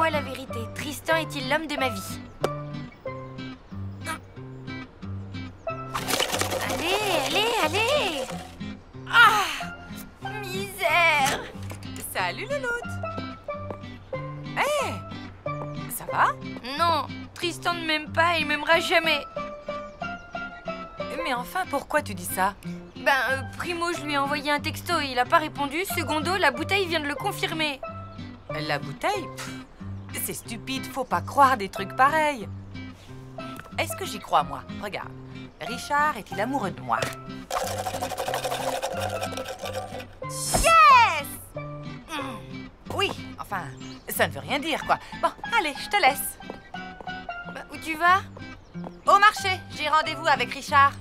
Dites-moi la vérité. Tristan est-il l'homme de ma vie? Allez! Ah! Misère! Salut, Louloute! Hé! Ça va? Non, Tristan ne m'aime pas et il m'aimera jamais. Mais enfin, pourquoi tu dis ça? Primo, je lui ai envoyé un texto et il a pas répondu. Secondo, la bouteille vient de le confirmer. La bouteille? Pff, c'est stupide, faut pas croire des trucs pareils. Est-ce que j'y crois, moi? Regarde, Richard est-il amoureux de moi? Yes! Oui, enfin, ça ne veut rien dire, quoi. Bon, allez, je te laisse. Où tu vas? Au marché, j'ai rendez-vous avec Richard.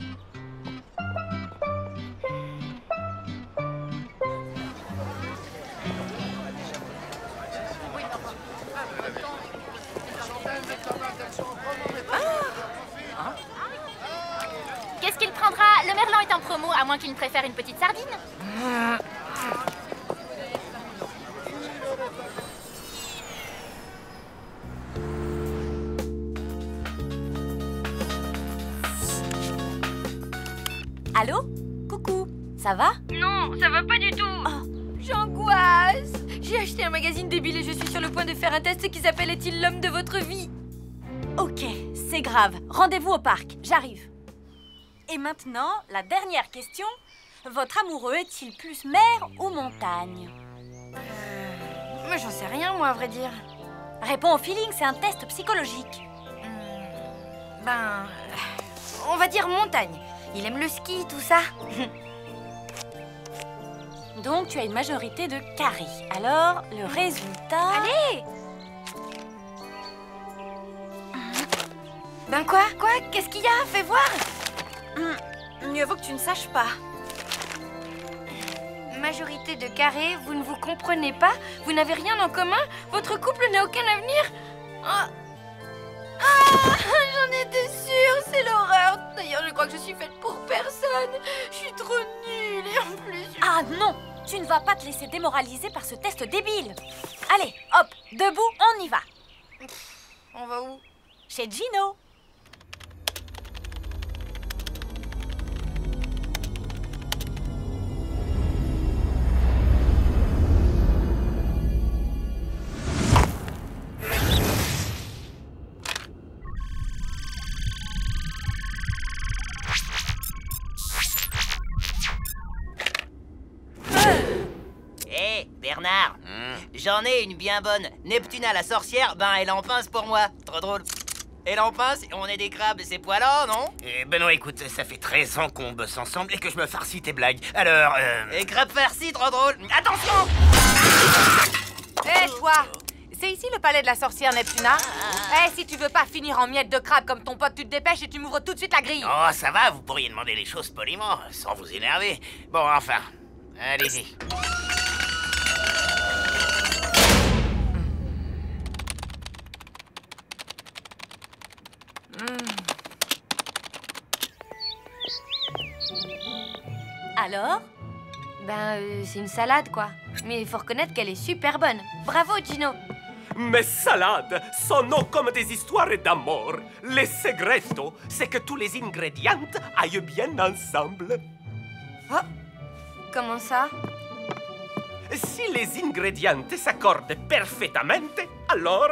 Qu'est-ce qu'il prendra? Le merlan est en promo, à moins qu'il ne préfère une petite sardine. Allô? Coucou, ça va? Non, ça va pas du tout. J'angoisse. J'ai acheté un magazine débile et je suis sur le point de faire un test qui s'appelle Est-il l'homme de votre vie? Ok, c'est grave. Rendez-vous au parc, j'arrive. Et maintenant, la dernière question. Votre amoureux est-il plus mer ou montagne? Mais j'en sais rien, moi, à vrai dire. Réponds au feeling, c'est un test psychologique. On va dire montagne. Il aime le ski, tout ça. Donc, tu as une majorité de carré. Alors, le résultat... Allez! Quoi? Qu'est-ce qu'il y a? Fais voir! Mieux vaut que tu ne saches pas. Majorité de carré, vous ne vous comprenez pas? Vous n'avez rien en commun? Votre couple n'a aucun avenir? J'en étais sûre, c'est l'horreur. D'ailleurs, je crois que je suis faite pour personne. Je suis trop nulle et en plus... Ah non! Tu ne vas pas te laisser démoraliser par ce test débile. Allez, hop, debout, on y va. On va où? Chez Gino. Bernard, j'en ai une bien bonne. Neptuna la sorcière, elle en pince pour moi. Trop drôle. Elle en pince et on est des crabes, c'est poilant, non? Non, écoute, ça fait 13 ans qu'on bosse ensemble et que je me farcis tes blagues. Alors, Et crabes farcis, trop drôle. Attention! Hé, toi! C'est ici le palais de la sorcière Neptuna? Si tu veux pas finir en miettes de crabe comme ton pote, tu te dépêches et tu m'ouvres tout de suite la grille. oh, ça va, vous pourriez demander les choses poliment, sans vous énerver. Bon, enfin, allez-y. Alors? C'est une salade, quoi. Mais il faut reconnaître qu'elle est super bonne. Bravo, Gino. Mes salades sont comme des histoires d'amour. Le segreto, c'est que tous les ingrédients aillent bien ensemble. Comment ça? Si les ingrédients s'accordent parfaitement, alors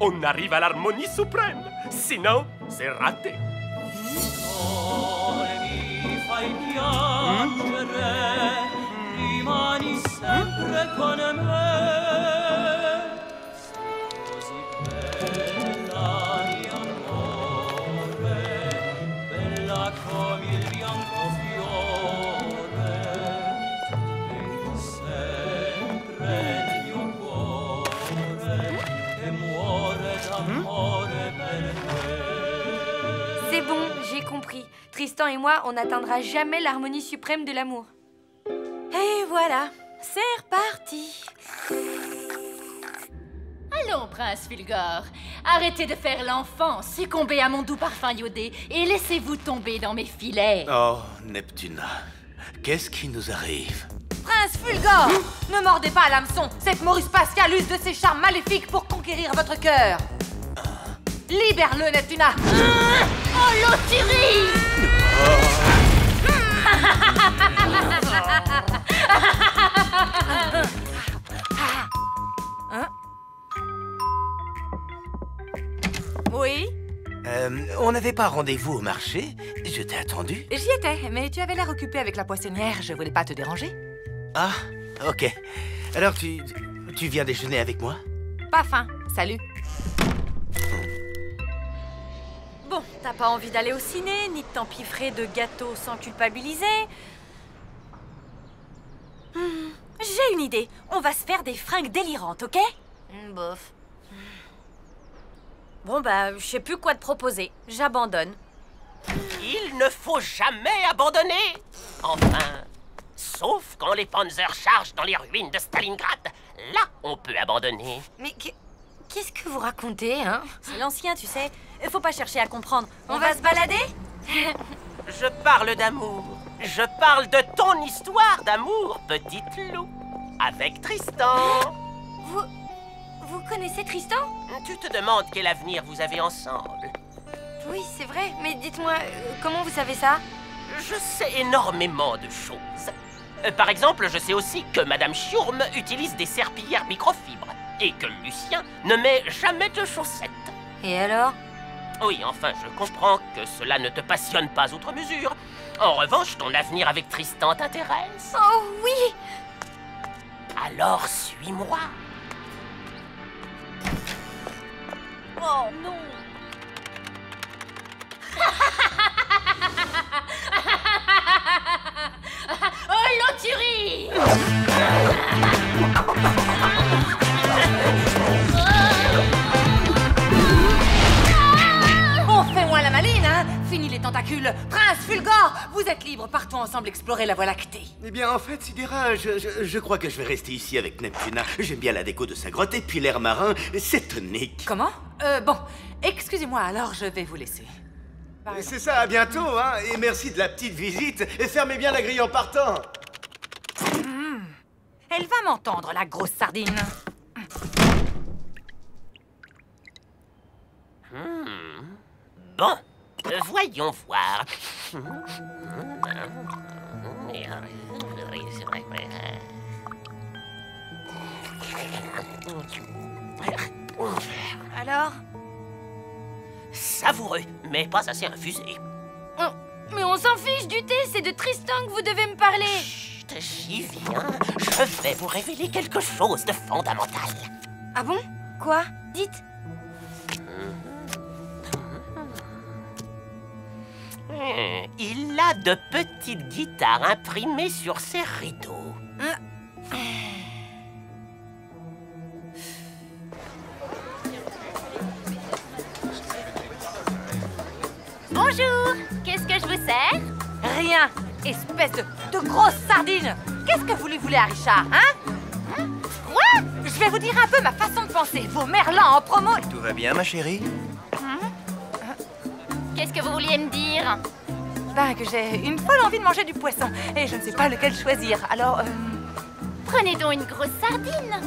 on arrive à l'harmonie suprême. Sinon, c'est raté. Rimani sempre con me, così bella mio amore, bella come il bianco fiore, e sempre nel mio cuore, e muore d'amore per te. C'est bon, j'ai compris. Tristan et moi, on n'atteindra jamais l'harmonie suprême de l'amour. Et voilà, c'est reparti. Allons, prince Fulgore, arrêtez de faire l'enfant, succombez à mon doux parfum iodé et laissez-vous tomber dans mes filets. Oh, Neptuna, qu'est-ce qui nous arrive? Prince Prince Fulgore, ne mordez pas à l'hameçon. Cette Maurice Pascal use de ses charmes maléfiques pour conquérir votre cœur. Libère-le, Neptuna. Oh, Lothiri! Hein? Oui? On n'avait pas rendez-vous au marché? Je t'ai attendu. J'y étais, mais tu avais l'air occupé avec la poissonnière. Je voulais pas te déranger. Ah, ok. Alors tu viens déjeuner avec moi? Pas faim. Salut. Bon, t'as pas envie d'aller au ciné, ni de t'empiffrer de gâteaux sans culpabiliser. J'ai une idée. On va se faire des fringues délirantes, ok? Bof. Bon, bah, je sais plus quoi te proposer. J'abandonne. Il ne faut jamais abandonner. Enfin, sauf quand les Panzers chargent dans les ruines de Stalingrad. Là, on peut abandonner. Mais qu'est-ce que vous racontez, hein? C'est l'ancien, tu sais. Faut pas chercher à comprendre. On va se balader? Je parle d'amour. Je parle de ton histoire d'amour, petite loup. Avec Tristan. Vous connaissez Tristan? Tu te demandes quel avenir vous avez ensemble. Oui, c'est vrai. Mais dites-moi, comment vous savez ça? Je sais énormément de choses. Par exemple, je sais aussi que Madame Schurm utilise des serpillères microfibres et que Lucien ne met jamais de chaussettes. Et alors? Oui, enfin, je comprends que cela ne te passionne pas outre mesure. En revanche, ton avenir avec Tristan t'intéresse. Oh oui! Alors, suis-moi. Oh non! Oh, Lothiri! On fait moins la maline, hein? Fini les tentacules. Prince Fulgore, vous êtes libre. Partons ensemble explorer la Voie lactée. Eh bien, en fait, Sidera, je crois que je vais rester ici avec Neptuna. J'aime bien la déco de sa grotte et puis l'air marin, c'est tonique. Comment? Bon, excusez-moi, alors je vais vous laisser. C'est ça, à bientôt, hein. Et merci de la petite visite. Et fermez bien la grille en partant. Elle va m'entendre, la grosse sardine. Bon, voyons voir. Alors? Savoureux, mais pas assez infusé. Mais on s'en fiche du thé, c'est de Tristan que vous devez me parler. Chut, j'y viens. Je vais vous révéler quelque chose de fondamental. Ah bon? Quoi? Dites. Il a de petites guitares imprimées sur ses rideaux. Bonjour! Qu'est-ce que je vous sers? Rien, espèce de grosse sardine. Qu'est-ce que vous lui voulez à Richard, hein? Quoi? Je vais vous dire un peu ma façon de penser. Vos merlans en promo... Tout va bien, ma chérie? Qu'est-ce que vous vouliez me dire? Ben, que j'ai une folle envie de manger du poisson. Et je ne sais pas lequel choisir. Alors, Prenez donc une grosse sardine.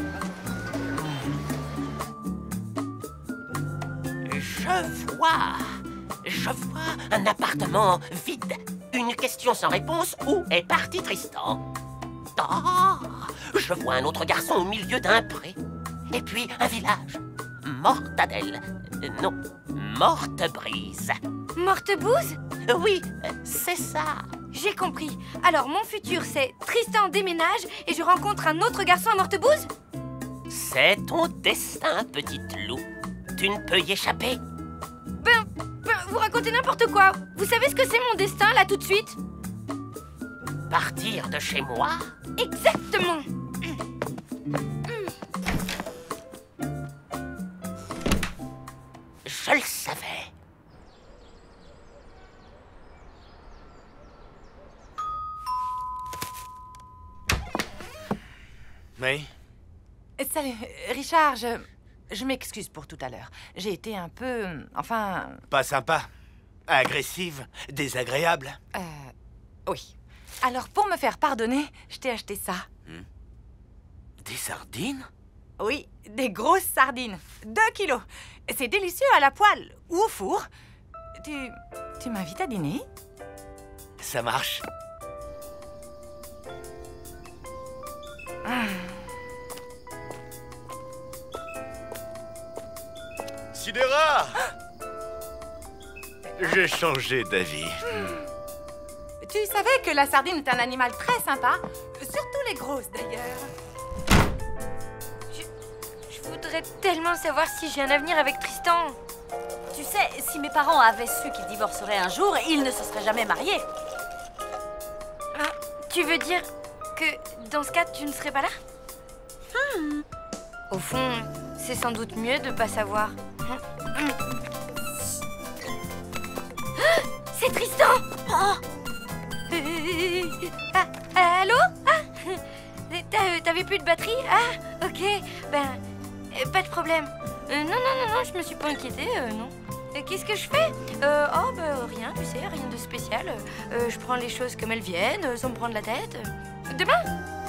Je vois un appartement vide. Une question sans réponse. Où est parti Tristan? Ah, je vois un autre garçon au milieu d'un pré. Et puis un village. Mortadelle. Non, Mortebrise. Mortebouse? Oui, c'est ça. J'ai compris. Alors mon futur c'est Tristan déménage et je rencontre un autre garçon à Mortebouse? C'est ton destin, petite loup. Tu ne peux y échapper. Ben, vous racontez n'importe quoi. Vous savez ce que c'est mon destin là tout de suite? Partir de chez moi? Exactement. Je le savais. Oui? salut, Richard, je m'excuse pour tout à l'heure. J'ai été un peu... enfin... Pas sympa. Agressive. Désagréable. Oui. Alors, pour me faire pardonner, je t'ai acheté ça. Des sardines? Oui, des grosses sardines. 2 kilos. C'est délicieux à la poêle ou au four. Tu m'invites à dîner? Ça marche. Sidera! J'ai changé d'avis. Tu savais que la sardine est un animal très sympa? Surtout les grosses, d'ailleurs. Je voudrais tellement savoir si j'ai un avenir avec Tristan. Tu sais, si mes parents avaient su qu'ils divorceraient un jour, ils ne se seraient jamais mariés. Ah, tu veux dire que dans ce cas, tu ne serais pas là? Au fond, c'est sans doute mieux de pas savoir. C'est Tristan! Allô? T'avais plus de batterie? Ah, ok. Ben, pas de problème. Non, je me suis pas inquiétée, non. Qu'est-ce que je fais? Rien, tu sais, rien de spécial. Je prends les choses comme elles viennent, sans me prendre la tête. Demain?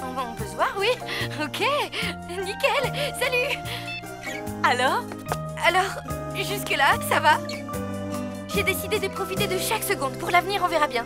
On peut se voir, oui? Ok, nickel, salut! Alors, jusque-là, ça va? J'ai décidé de profiter de chaque seconde. Pour l'avenir, on verra bien.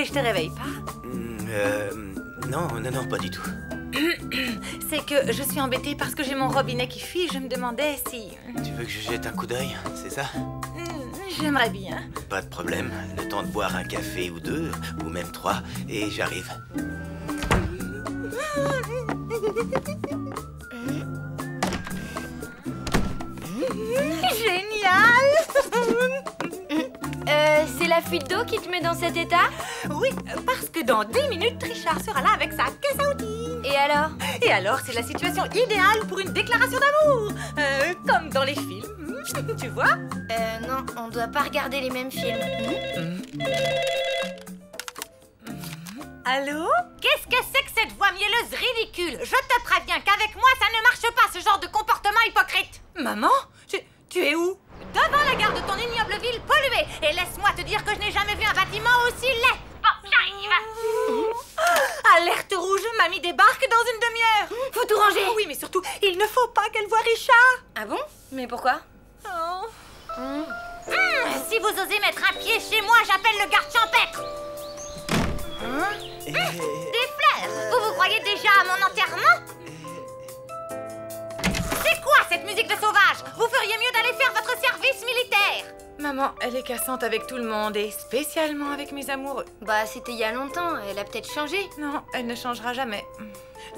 Je te réveille pas? Non, pas du tout. C'est que je suis embêtée parce que j'ai mon robinet qui fuit. Je me demandais si... Tu veux que je jette un coup d'œil, c'est ça? J'aimerais bien. Pas de problème. Le temps de boire un café ou 2, ou même 3, et j'arrive. Génial! C'est la fuite d'eau qui te met dans cet état? Oui, parce que dans 10 minutes, Richard sera là avec sa caisse à outils. Et alors? Et alors, c'est la situation idéale pour une déclaration d'amour. Comme dans les films. Tu vois? Non, on doit pas regarder les mêmes films. Allô? Qu'est-ce que c'est que cette voix mielleuse ridicule? Je te préviens qu'avec moi, ça ne marche pas, ce genre de comportement hypocrite. Maman? Tu es où? Devant la gare de ton ignoble ville polluée. Et laisse-moi te dire que je n'ai jamais vu un bâtiment aussi laid. Bon, j'arrive. Alerte rouge, mamie débarque dans une demi-heure. Faut tout ranger. Oui, mais surtout, il ne faut pas qu'elle voie Richard. Ah bon? Mais pourquoi? Si vous osez mettre un pied chez moi, j'appelle le garde champêtre. Des fleurs? Vous croyez déjà à mon enterrement? C'est quoi cette musique de sauvage? Vous feriez mieux d'aller faire votre service militaire. Maman, elle est cassante avec tout le monde et spécialement avec mes amoureux. Bah, c'était il y a longtemps. Elle a peut-être changé. Non, elle ne changera jamais.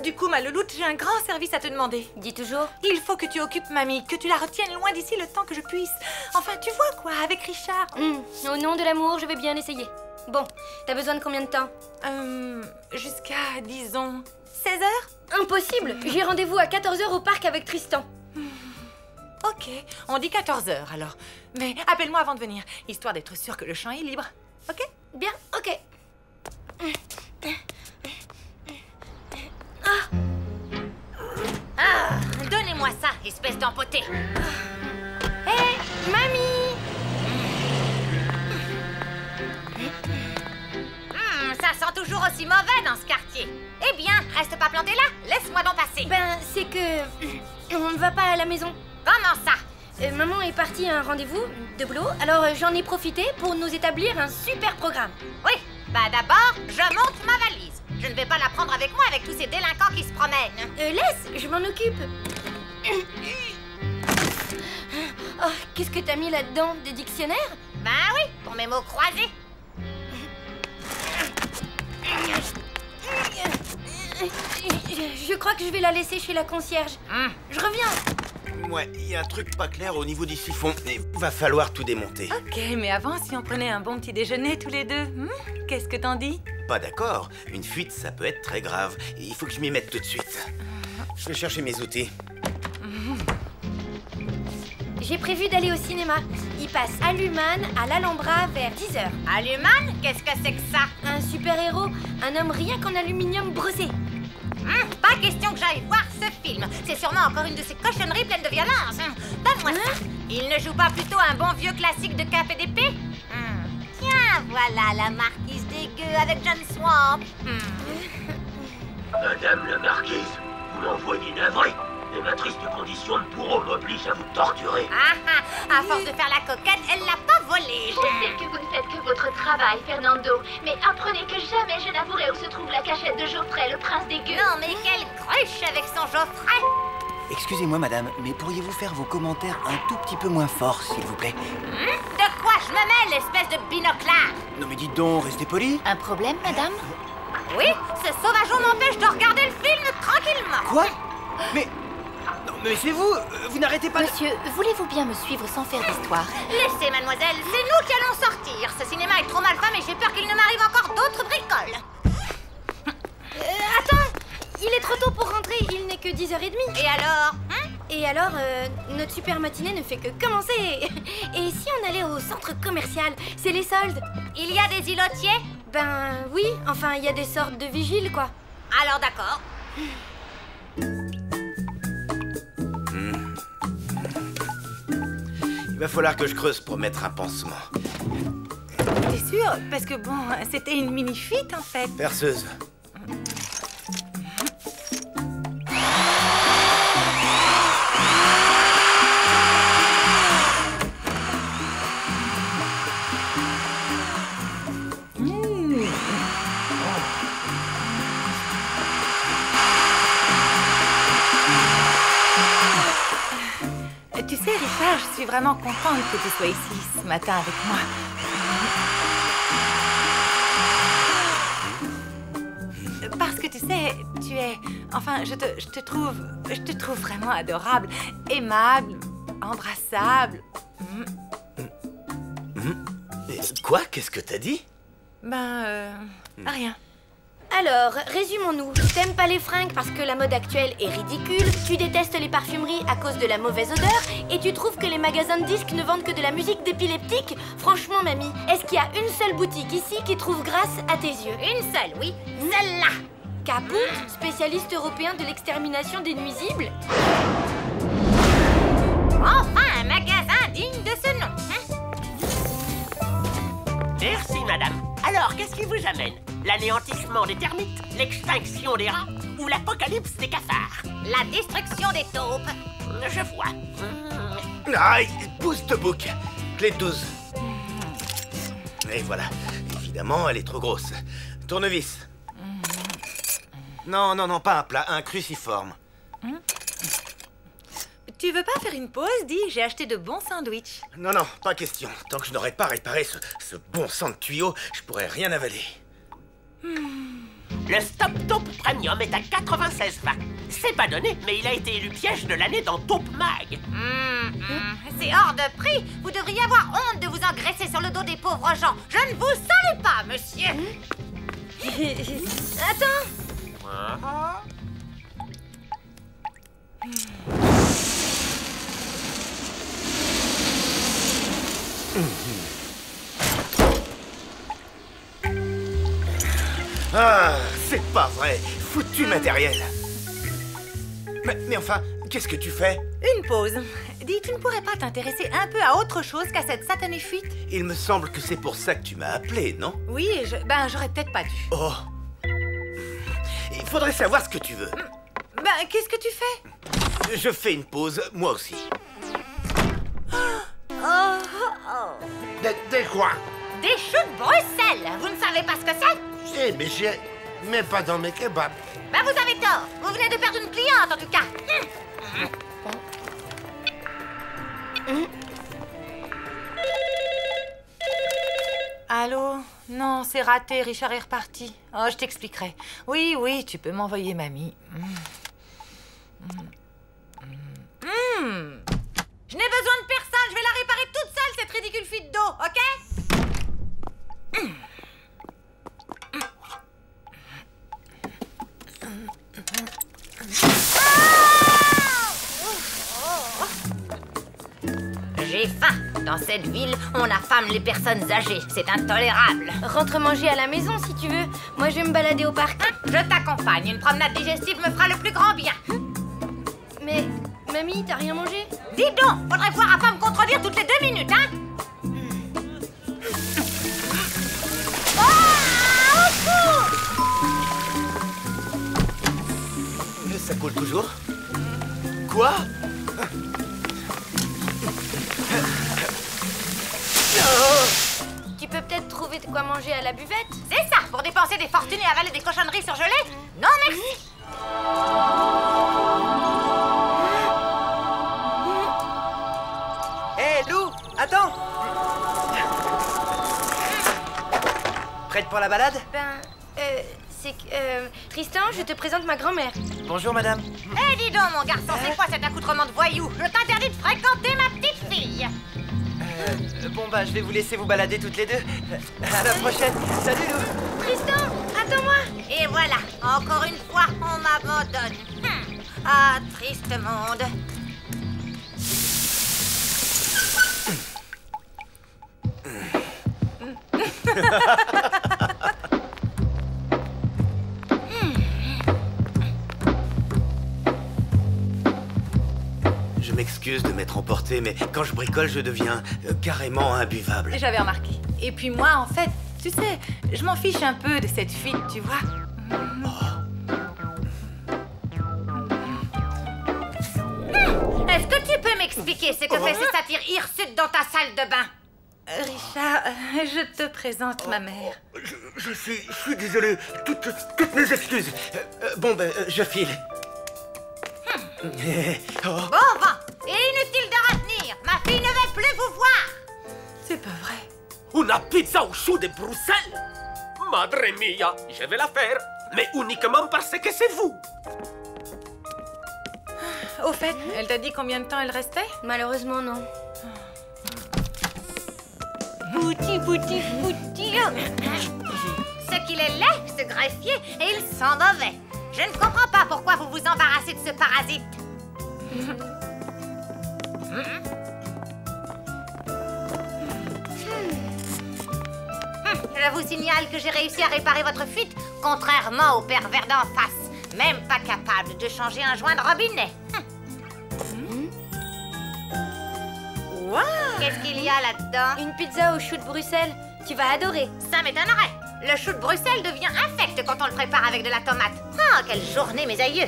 Du coup, ma louloute, j'ai un grand service à te demander. Dis toujours. Il faut que tu occupes mamie, que tu la retiennes loin d'ici le temps que je puisse. Enfin, tu vois quoi, avec Richard. Au nom de l'amour, je vais bien essayer. Bon, t'as besoin de combien de temps? Jusqu'à, disons, 16 heures? Impossible. J'ai rendez-vous à 14 h au parc avec Tristan. Ok, on dit 14 heures alors. Mais appelle-moi avant de venir, histoire d'être sûre que le champ est libre. Ok? Bien, ok. Donnez-moi ça, espèce d'empoté. Hé, mamie! Ça sent toujours aussi mauvais dans ce quartier. Eh bien, reste pas planté là, laisse-moi donc passer. Ben, c'est que... on ne va pas à la maison. Comment ça? Maman est partie à un rendez-vous de boulot, alors j'en ai profité pour nous établir un super programme. Oui, bah d'abord, je monte ma valise. Je ne vais pas la prendre avec moi avec tous ces délinquants qui se promènent. Laisse, je m'en occupe. Oh, qu'est-ce que t'as mis là-dedans? Des dictionnaires? Ben oui, pour mes mots croisés. Je crois que je vais la laisser chez la concierge. Je reviens. Ouais, il y a un truc pas clair au niveau du siphon. Il va falloir tout démonter. Ok, mais avant, si on prenait un bon petit déjeuner tous les deux, qu'est-ce que t'en dis? Pas d'accord. Une fuite, ça peut être très grave. Il faut que je m'y mette tout de suite. Je vais chercher mes outils. J'ai prévu d'aller au cinéma. Il passe à l'Human, à l'Alhambra, vers 10h. À l'Human? Qu'est-ce que c'est que ça? Un super-héros, un homme rien qu'en aluminium brossé. Pas question que j'aille voir ce film. C'est sûrement encore une de ces cochonneries pleines de violence. Donne-moi ça. Il ne joue pas plutôt un bon vieux classique de cap et d'épée? Tiens, voilà la marquise des gueux avec John Swamp. Madame la marquise, vous m'envoyez navré. Et ma triste condition de bourreau m'oblige à vous torturer. À force de faire la coquette, elle l'a pas volé. Je sais que vous ne faites que votre travail, Fernando, mais apprenez que jamais je n'avouerai où se trouve la cachette de Geoffrey, le prince des gueux. Non, mais quelle cruche avec son Geoffrey. Excusez-moi, madame, mais pourriez-vous faire vos commentaires un tout petit peu moins forts, s'il vous plaît? De quoi je me mêle, espèce de binoclard? Non mais dites donc, restez poli. Un problème, madame? Oui, ce sauvageon m'empêche de regarder le film tranquillement. Quoi? Mais... Non, mais c'est vous. Vous n'arrêtez pas Monsieur, voulez-vous bien me suivre sans faire d'histoire? Laissez, mademoiselle, c'est nous qui allons sortir. Ce cinéma est trop mal fait, mais j'ai peur qu'il ne m'arrive encore d'autres bricoles. Attends, il est trop tôt pour rentrer, il n'est que 10h30. Et alors? Et alors, notre super matinée ne fait que commencer. Et si on allait au centre commercial? C'est les soldes. Il y a des îlotiers? Ben oui, enfin, il y a des sortes de vigiles, quoi. Alors d'accord. Il va falloir que je creuse pour mettre un pansement. T'es sûr? Parce que bon, c'était une mini-fuite en fait. Perceuse. Tu sais, Richard, je suis vraiment contente que tu sois ici ce matin avec moi. Parce que tu sais, tu es... Enfin, je te trouve vraiment adorable, aimable, embrassable. Quoi? Qu'est-ce que t'as dit? Rien. Alors, résumons-nous. T'aimes pas les fringues parce que la mode actuelle est ridicule, tu détestes les parfumeries à cause de la mauvaise odeur, et tu trouves que les magasins de disques ne vendent que de la musique d'épileptique? Franchement, mamie, est-ce qu'il y a une seule boutique ici qui trouve grâce à tes yeux? Une seule, oui. Celle-là. Caput, spécialiste européen de l'extermination des nuisibles? Enfin, un magasin digne de ce nom. Merci, madame. Alors, qu'est-ce qui vous amène? L'anéantissement des termites, l'extinction des rats ou l'apocalypse des cafards? La destruction des taupes. Je vois. Aïe, pousse de bouc. Clé de 12. Et voilà. Évidemment, elle est trop grosse. Tournevis. Non, non, non, pas un plat, un cruciforme. Tu veux pas faire une pause? Dis, j'ai acheté de bons sandwichs. Non, non, pas question. Tant que je n'aurai pas réparé ce bon sang de tuyau, je pourrais rien avaler. Le Stop Taupe Premium est à 96,20. C'est pas donné, mais il a été élu piège de l'année dans Taupe Mag. C'est hors de prix. Vous devriez avoir honte de vous engraisser sur le dos des pauvres gens. Je ne vous salue pas, monsieur. Attends. Ah, c'est pas vrai. Foutu matériel. Mais enfin, qu'est-ce que tu fais? Une pause. Dis, tu ne pourrais pas t'intéresser un peu à autre chose qu'à cette satanée fuite? Il me semble que c'est pour ça que tu m'as appelé, non? Oui, j'aurais peut-être pas dû. Oh. Il faudrait savoir ce que tu veux. Qu'est-ce que tu fais? Je fais une pause, moi aussi. Des quoi? Des choux de Bruxelles. Vous ne savez pas ce que c'est? Si, mais j'ai... Mais pas dans mes kebabs. Ben vous avez tort. Vous venez de perdre une cliente, en tout cas. non, c'est raté, Richard est reparti. Oh, je t'expliquerai. Oui, oui, tu peux m'envoyer mamie. Je n'ai besoin de personne, je vais la réparer toute seule, cette ridicule fuite d'eau, ok? J'ai faim. Dans cette ville, on affame les personnes âgées. C'est intolérable. Rentre manger à la maison si tu veux. Moi, je vais me balader au parc. Je t'accompagne. Une promenade digestive me fera le plus grand bien. Mais, mamie, t'as rien mangé? Dis donc, faudrait voir à pas me contredire toutes les 2 minutes, hein? Ça coule toujours? Quoi? Tu peux peut-être trouver de quoi manger à la buvette? C'est ça, pour dépenser des fortunes et avaler des cochonneries surgelées? Non, merci. Hé, Lou, attends! Prête pour la balade? C'est que... Tristan, je te présente ma grand-mère. Bonjour, madame. Eh, dis donc, mon garçon, c'est quoi cet accoutrement de voyou? Je t'interdis de fréquenter ma petite fille. Bon, bah, je vais vous laisser vous balader toutes les deux. À la prochaine. Salut, Lou. Tristan, attends-moi. Et voilà, encore une fois, on m'abandonne. Ah, triste monde. Je m'excuse de m'être emporté, mais quand je bricole, je deviens carrément imbuvable. J'avais remarqué. Et puis moi, en fait, tu sais, je m'en fiche un peu de cette fuite, tu vois. Est-ce que tu peux m'expliquer ce que fait ce satyre hirsute dans ta salle de bain? Richard, je te présente ma mère. Je suis désolé. Toutes mes excuses. Bon, ben, je file. Bon vent. Inutile de retenir. Ma fille ne veut plus vous voir. C'est pas vrai. Una pizza au chou de Bruxelles? Madre mia, je vais la faire, mais uniquement parce que c'est vous. Au fait, elle t'a dit combien de temps elle restait? Malheureusement, non. Bouti. Ce qu'il est laid, ce greffier, et il sent mauvais. Je ne comprends pas pourquoi vous vous embarrassez de ce parasite. Je vous signale que j'ai réussi à réparer votre fuite, contrairement au pervers d'en face. Même pas capable de changer un joint de robinet. Wow. Qu'est-ce qu'il y a là-dedans? Une pizza au chou de Bruxelles. Tu vas adorer. Ça m'étonnerait. Le chou de Bruxelles devient infect quand on le prépare avec de la tomate. Ah, quelle journée, mes aïeux!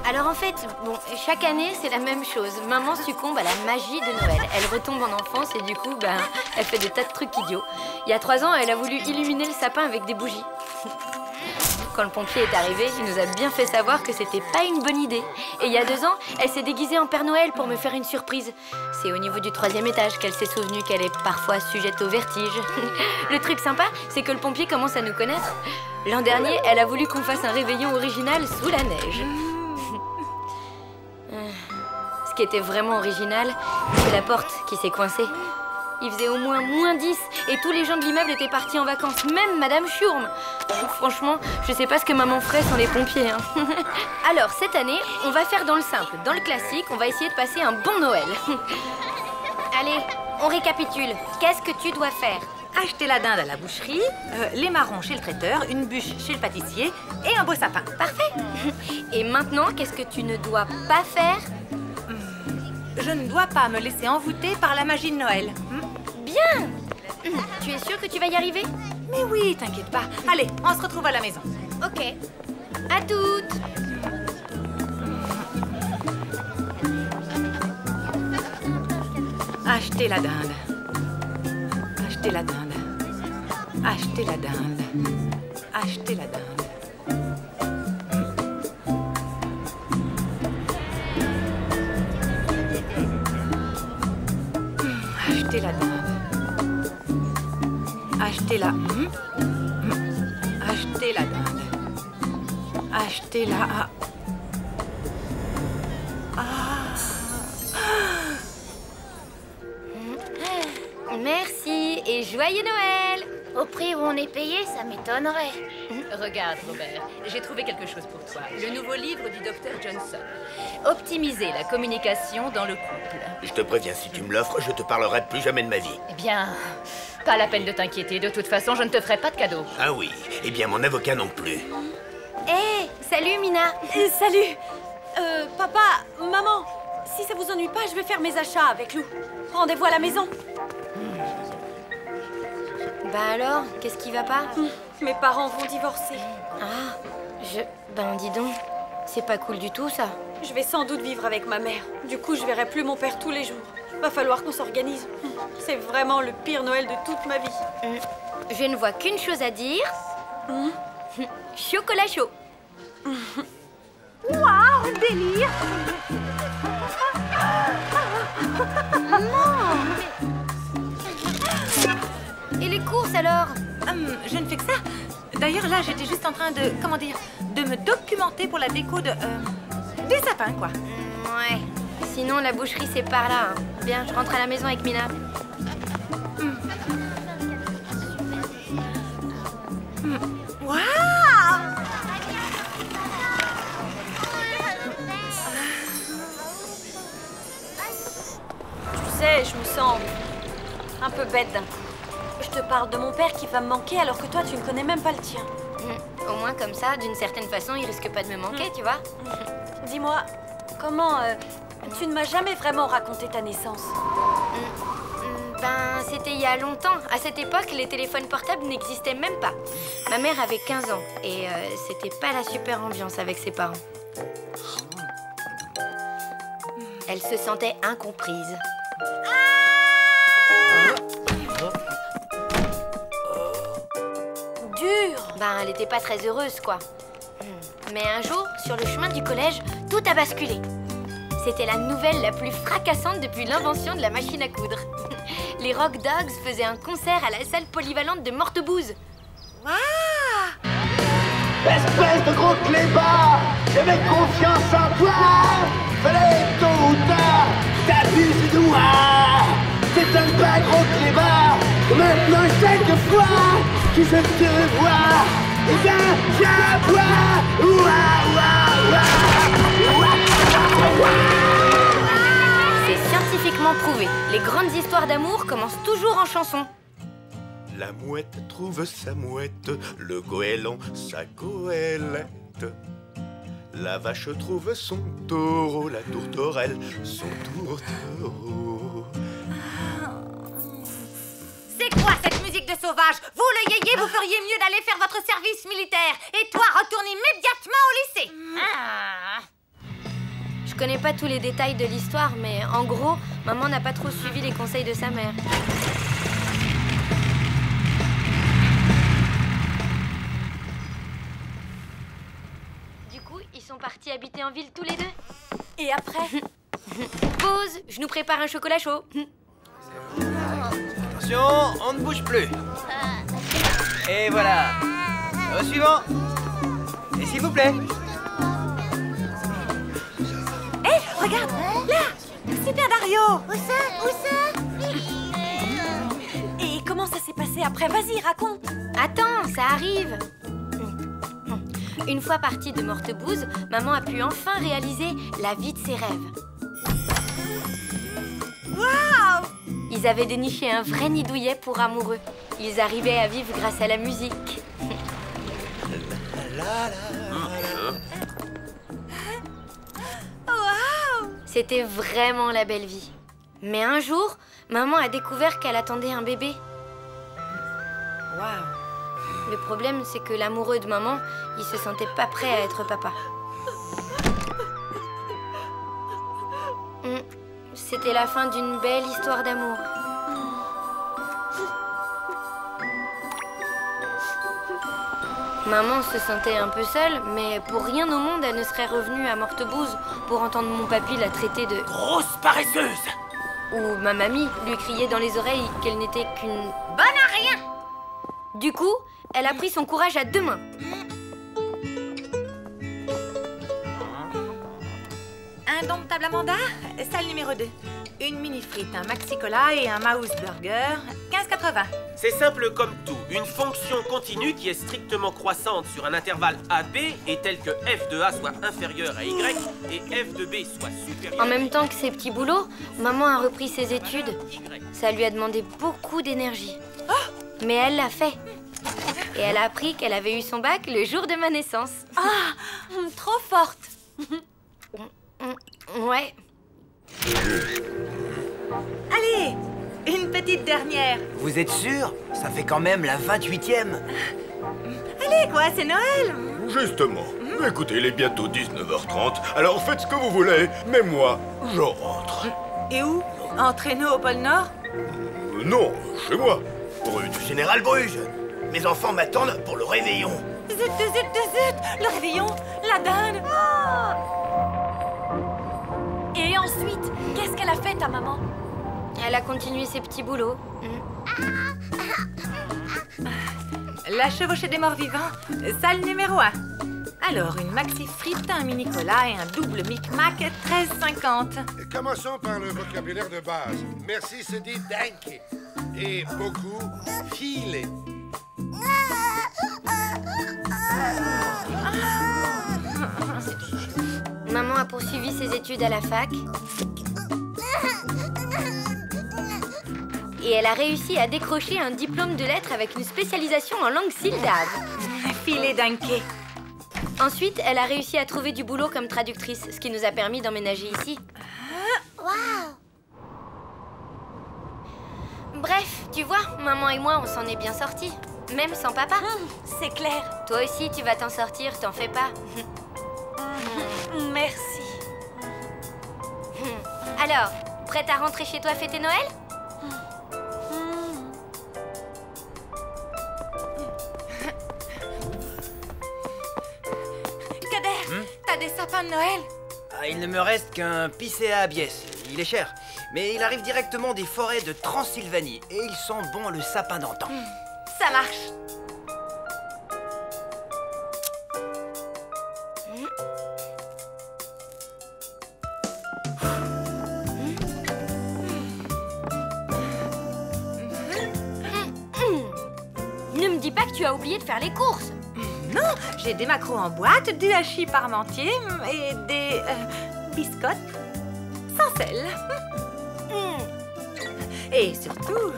Alors en fait, bon, chaque année, c'est la même chose. Maman succombe à la magie de Noël. Elle retombe en enfance et du coup, elle fait des tas de trucs idiots. Il y a 3 ans, elle a voulu illuminer le sapin avec des bougies. Quand le pompier est arrivé, il nous a bien fait savoir que c'était pas une bonne idée. Et il y a 2 ans, elle s'est déguisée en Père Noël pour me faire une surprise. C'est au niveau du 3e étage qu'elle s'est souvenue qu'elle est parfois sujette au vertige. Le truc sympa, c'est que le pompier commence à nous connaître. L'an dernier, elle a voulu qu'on fasse un réveillon original sous la neige. Ce qui était vraiment original, c'est la porte qui s'est coincée. Il faisait au moins -10 et tous les gens de l'immeuble étaient partis en vacances, même Madame Schurm. Franchement, je sais pas ce que maman ferait sans les pompiers. Hein. Alors, cette année, on va faire dans le simple, dans le classique, on va essayer de passer un bon Noël. Allez, on récapitule. Qu'est-ce que tu dois faire? Acheter la dinde à la boucherie, les marrons chez le traiteur, une bûche chez le pâtissier et un beau sapin. Parfait. Et maintenant, qu'est-ce que tu ne dois pas faire? Je ne dois pas me laisser envoûter par la magie de Noël. Bien. Tu es sûre que tu vas y arriver? Mais oui, t'inquiète pas. Allez, on se retrouve à la maison. Ok. À toutes. Achetez la dinde. Achetez la dinde. Achetez la dinde. Achetez la dinde. Achetez la dinde. Achetez la... Achetez la dinde. Achetez la... Merci et joyeux Noël. Au prix où on est payé, ça m'étonnerait. Regarde, Robert, j'ai trouvé quelque chose pour toi. Le nouveau livre du docteur Johnson. Optimiser la communication dans le couple. Je te préviens, si tu me l'offres, je te parlerai plus jamais de ma vie. Eh bien, pas la peine de t'inquiéter. De toute façon, je ne te ferai pas de cadeau. Ah oui, eh bien mon avocat non plus. Hé, salut Mina. Salut. Papa, maman, si ça vous ennuie pas, je vais faire mes achats avec Lou. Rendez-vous à la maison. Bah alors, qu'est-ce qui va pas? Mes parents vont divorcer. Ah, Ben dis donc, c'est pas cool du tout ça. Je vais sans doute vivre avec ma mère. Du coup, je verrai plus mon père tous les jours. Va falloir qu'on s'organise. C'est vraiment le pire Noël de toute ma vie. Je ne vois qu'une chose à dire. Chocolat chaud. Waouh, délire. Et les courses alors? Je ne fais que ça. D'ailleurs, là, j'étais juste en train de, comment dire, de me documenter pour la déco de... des sapins, quoi. Ouais. Sinon, la boucherie, c'est par là. Hein. Bien, je rentre à la maison avec Mina. Waouh! Tu sais, je me sens un peu bête d'un coup. Je te parle de mon père qui va me manquer alors que toi, tu ne connais même pas le tien. Au moins, comme ça, d'une certaine façon, il risque pas de me manquer, tu vois. Dis-moi, comment... tu ne m'as jamais vraiment raconté ta naissance. Ben, c'était il y a longtemps. À cette époque, les téléphones portables n'existaient même pas. Ma mère avait 15 ans et c'était pas la super ambiance avec ses parents. Elle se sentait incomprise. Dur. Ben, elle était pas très heureuse, quoi. Mais un jour, sur le chemin du collège, tout a basculé. C'était la nouvelle la plus fracassante depuis l'invention de la machine à coudre. Les Rock Dogs faisaient un concert à la salle polyvalente de Mortebouze. Waouh! Espèce de gros clébard, j'avais confiance en toi. Fallait tôt ou tard, t'abuses de moi. C'est un pas gros clébard. Maintenant chaque fois que je te revois, eh bien j'aboie. C'est scientifiquement prouvé. Les grandes histoires d'amour commencent toujours en chanson. La mouette trouve sa mouette, le goéland sa goélette. La vache trouve son taureau, la tourterelle son tourtereau. C'est quoi cette musique de sauvage? Vous, le yéyé, vous feriez mieux d'aller faire votre service militaire. Et toi, retourne immédiatement au lycée. Je connais pas tous les détails de l'histoire, mais en gros, maman n'a pas trop suivi les conseils de sa mère. Du coup, ils sont partis habiter en ville tous les deux. Et après? Pause, je nous prépare un chocolat chaud. Attention, on ne bouge plus. Et voilà. Au suivant. Et s'il vous plaît. Hé, regarde, là, Super Dario. Où ça? Et comment ça s'est passé après? Vas-y, raconte. Attends, ça arrive. Une fois partie de Mortebouze, maman a pu enfin réaliser la vie de ses rêves. Waouh! Ils avaient déniché un vrai nid douillet pour amoureux. Ils arrivaient à vivre grâce à la musique. C'était vraiment la belle vie. Mais un jour, maman a découvert qu'elle attendait un bébé. Waouh! Le problème, c'est que l'amoureux de maman, il se sentait pas prêt à être papa. C'était la fin d'une belle histoire d'amour. Maman se sentait un peu seule, mais pour rien au monde, elle ne serait revenue à Mortebouse pour entendre mon papy la traiter de... Grosse paresseuse! Ou ma mamie lui crier dans les oreilles qu'elle n'était qu'une... bonne à rien! Du coup, elle a pris son courage à deux mains. Indomptable Amanda, salle numéro 2. Une mini frite, un maxi cola et un mouse burger, 15,80. C'est simple comme tout. Une fonction continue qui est strictement croissante sur un intervalle AB est telle que f de A soit inférieur à Y et f de B soit supérieur. En même temps que ses petits boulots, maman a repris ses études. Ça lui a demandé beaucoup d'énergie. Mais elle l'a fait. Et elle a appris qu'elle avait eu son bac le jour de ma naissance. Ah, trop forte. Ouais. Allez, une petite dernière. Vous êtes sûr? Ça fait quand même la 28e. Allez, quoi, c'est Noël. Justement. Écoutez, il est bientôt 19h30, alors faites ce que vous voulez, mais moi, je rentre. Et où? En traîneau au pôle Nord? Non, chez moi. Rue du Général Bruges. Mes enfants m'attendent pour le réveillon. Zut, zut, zut, le réveillon, la dinde. Et ensuite, qu'est-ce qu'elle a fait, ta maman? Elle a continué ses petits boulots. La chevauchée des morts vivants, salle numéro 1. Alors, une maxi frite, un mini cola et un double Mic Mac, 13,50. Commençons par le vocabulaire de base. Merci se dit danke. Et beaucoup filer. Maman a poursuivi ses études à la fac. Et elle a réussi à décrocher un diplôme de lettres avec une spécialisation en langue syllabe. Filet danke. Ensuite, elle a réussi à trouver du boulot comme traductrice, ce qui nous a permis d'emménager ici. Waouh! Bref, tu vois, maman et moi, on s'en est bien sortis. Même sans papa. C'est clair. Toi aussi, tu vas t'en sortir, t'en fais pas. Merci. Alors, prête à rentrer chez toi fêter Noël? Kader, t'as des sapins de Noël? Ah, il ne me reste qu'un Picea abies. Il est cher, mais il arrive directement des forêts de Transylvanie et il sent bon le sapin d'antan. Ça marche. Ne me dis pas que tu as oublié de faire les courses. Non, j'ai des maquereaux en boîte, du hachis parmentier et des biscottes sans sel. Et surtout,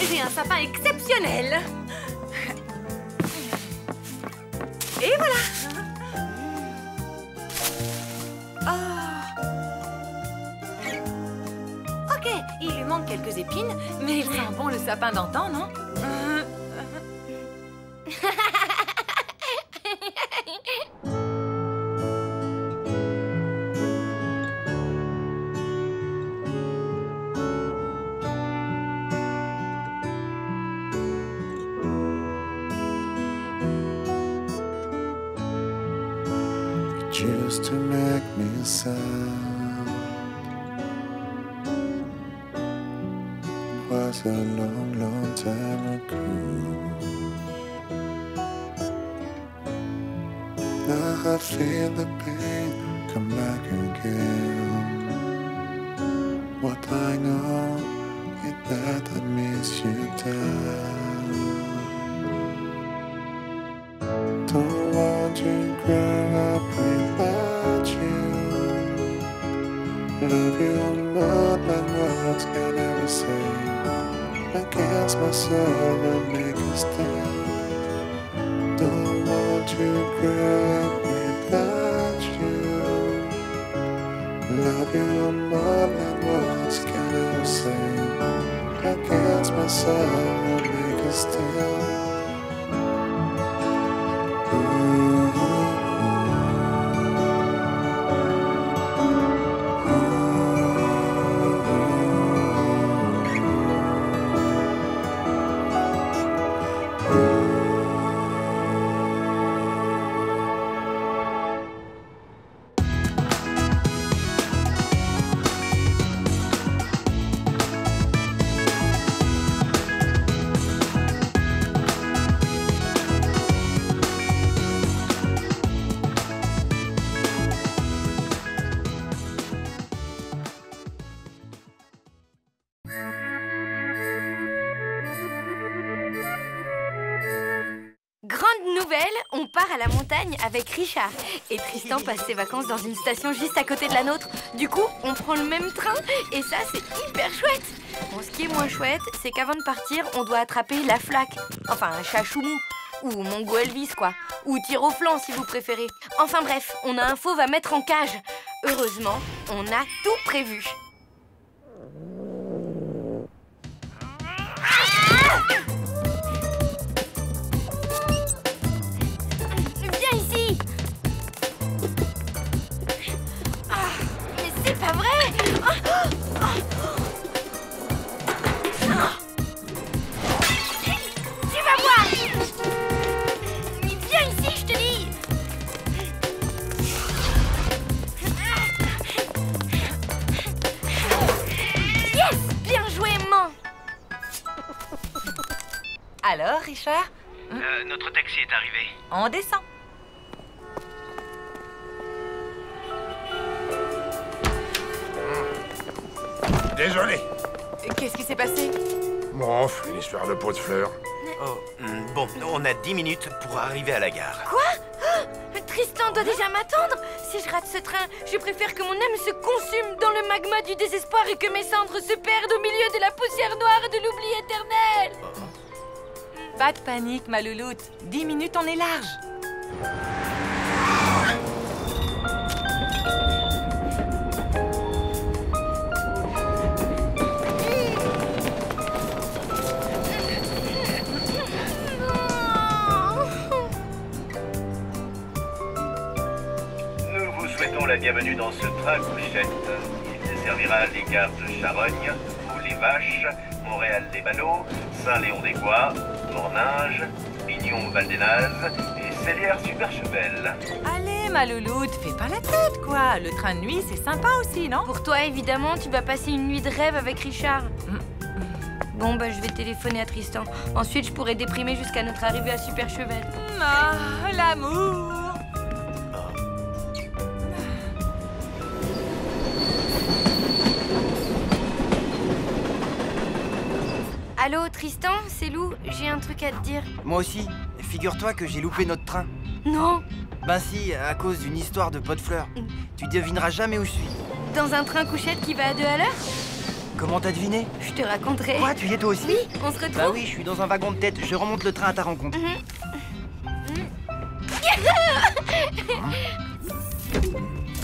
j'ai un sapin exceptionnel. Et voilà. Ok, il lui manque quelques épines, mais il sent bon le sapin d'antan, non? Used to make me sad. Was a long, long time ago. Now I feel the pain come back again. What I know is that I miss you down. Don't want to grow up without you. Love you more than words can ever say. Against my soul and make a stand. Don't want to grow up without you. Love you more than words can ever say. Against my soul and make a stand. part à la montagne avec Richard. Et Tristan passe ses vacances dans une station juste à côté de la nôtre. Du coup, on prend le même train et ça, c'est hyper chouette. Bon, ce qui est moins chouette, c'est qu'avant de partir, on doit attraper la flaque. Enfin, un Chachoumou. Ou Mongo Elvis, quoi. Ou tir au flanc, si vous préférez. Enfin bref, on a un fauve à mettre en cage. Heureusement, on a tout prévu. Viens ici. Mais c'est pas vrai. Tu vas voir. Viens ici, je te dis. Yes, bien joué, man. Alors, Richard? Notre taxi est arrivé. On descend. Désolé. Qu'est-ce qui s'est passé? Bon, une histoire de pot de fleurs. Oh, bon, on a 10 minutes pour arriver à la gare. Quoi? Tristan doit déjà m'attendre. Si je rate ce train, je préfère que mon âme se consume dans le magma du désespoir et que mes cendres se perdent au milieu de la poussière noire de l'oubli éternel. Pas de panique, ma louloute. 10 minutes, on est large. Nous vous souhaitons la bienvenue dans ce train couchette. Il desservira les gares de Charogne, Les Vaches, Montréal-les-Ballots, Saint-Léon-des-Bois, Morninge, Bignon-Val-des-Naves et Célière-Superchevel. Allez, ma louloute, fais pas la tête, quoi. Le train de nuit, c'est sympa aussi, non? Pour toi, évidemment, tu vas passer une nuit de rêve avec Richard. Bon, bah, je vais téléphoner à Tristan. Ensuite, je pourrai déprimer jusqu'à notre arrivée à Superchevel. Ah, l'amour. Allô, Tristan, c'est Lou, j'ai un truc à te dire. Moi aussi. Figure-toi que j'ai loupé notre train. Non. Ben si, à cause d'une histoire de pot de fleurs. Tu devineras jamais où je suis. Dans un train couchette qui va à 2 à l'heure? Comment t'as deviné? Je te raconterai. Quoi, tu y es toi aussi? Oui, on se retrouve. Bah oui, je suis dans un wagon de tête. Je remonte le train à ta rencontre.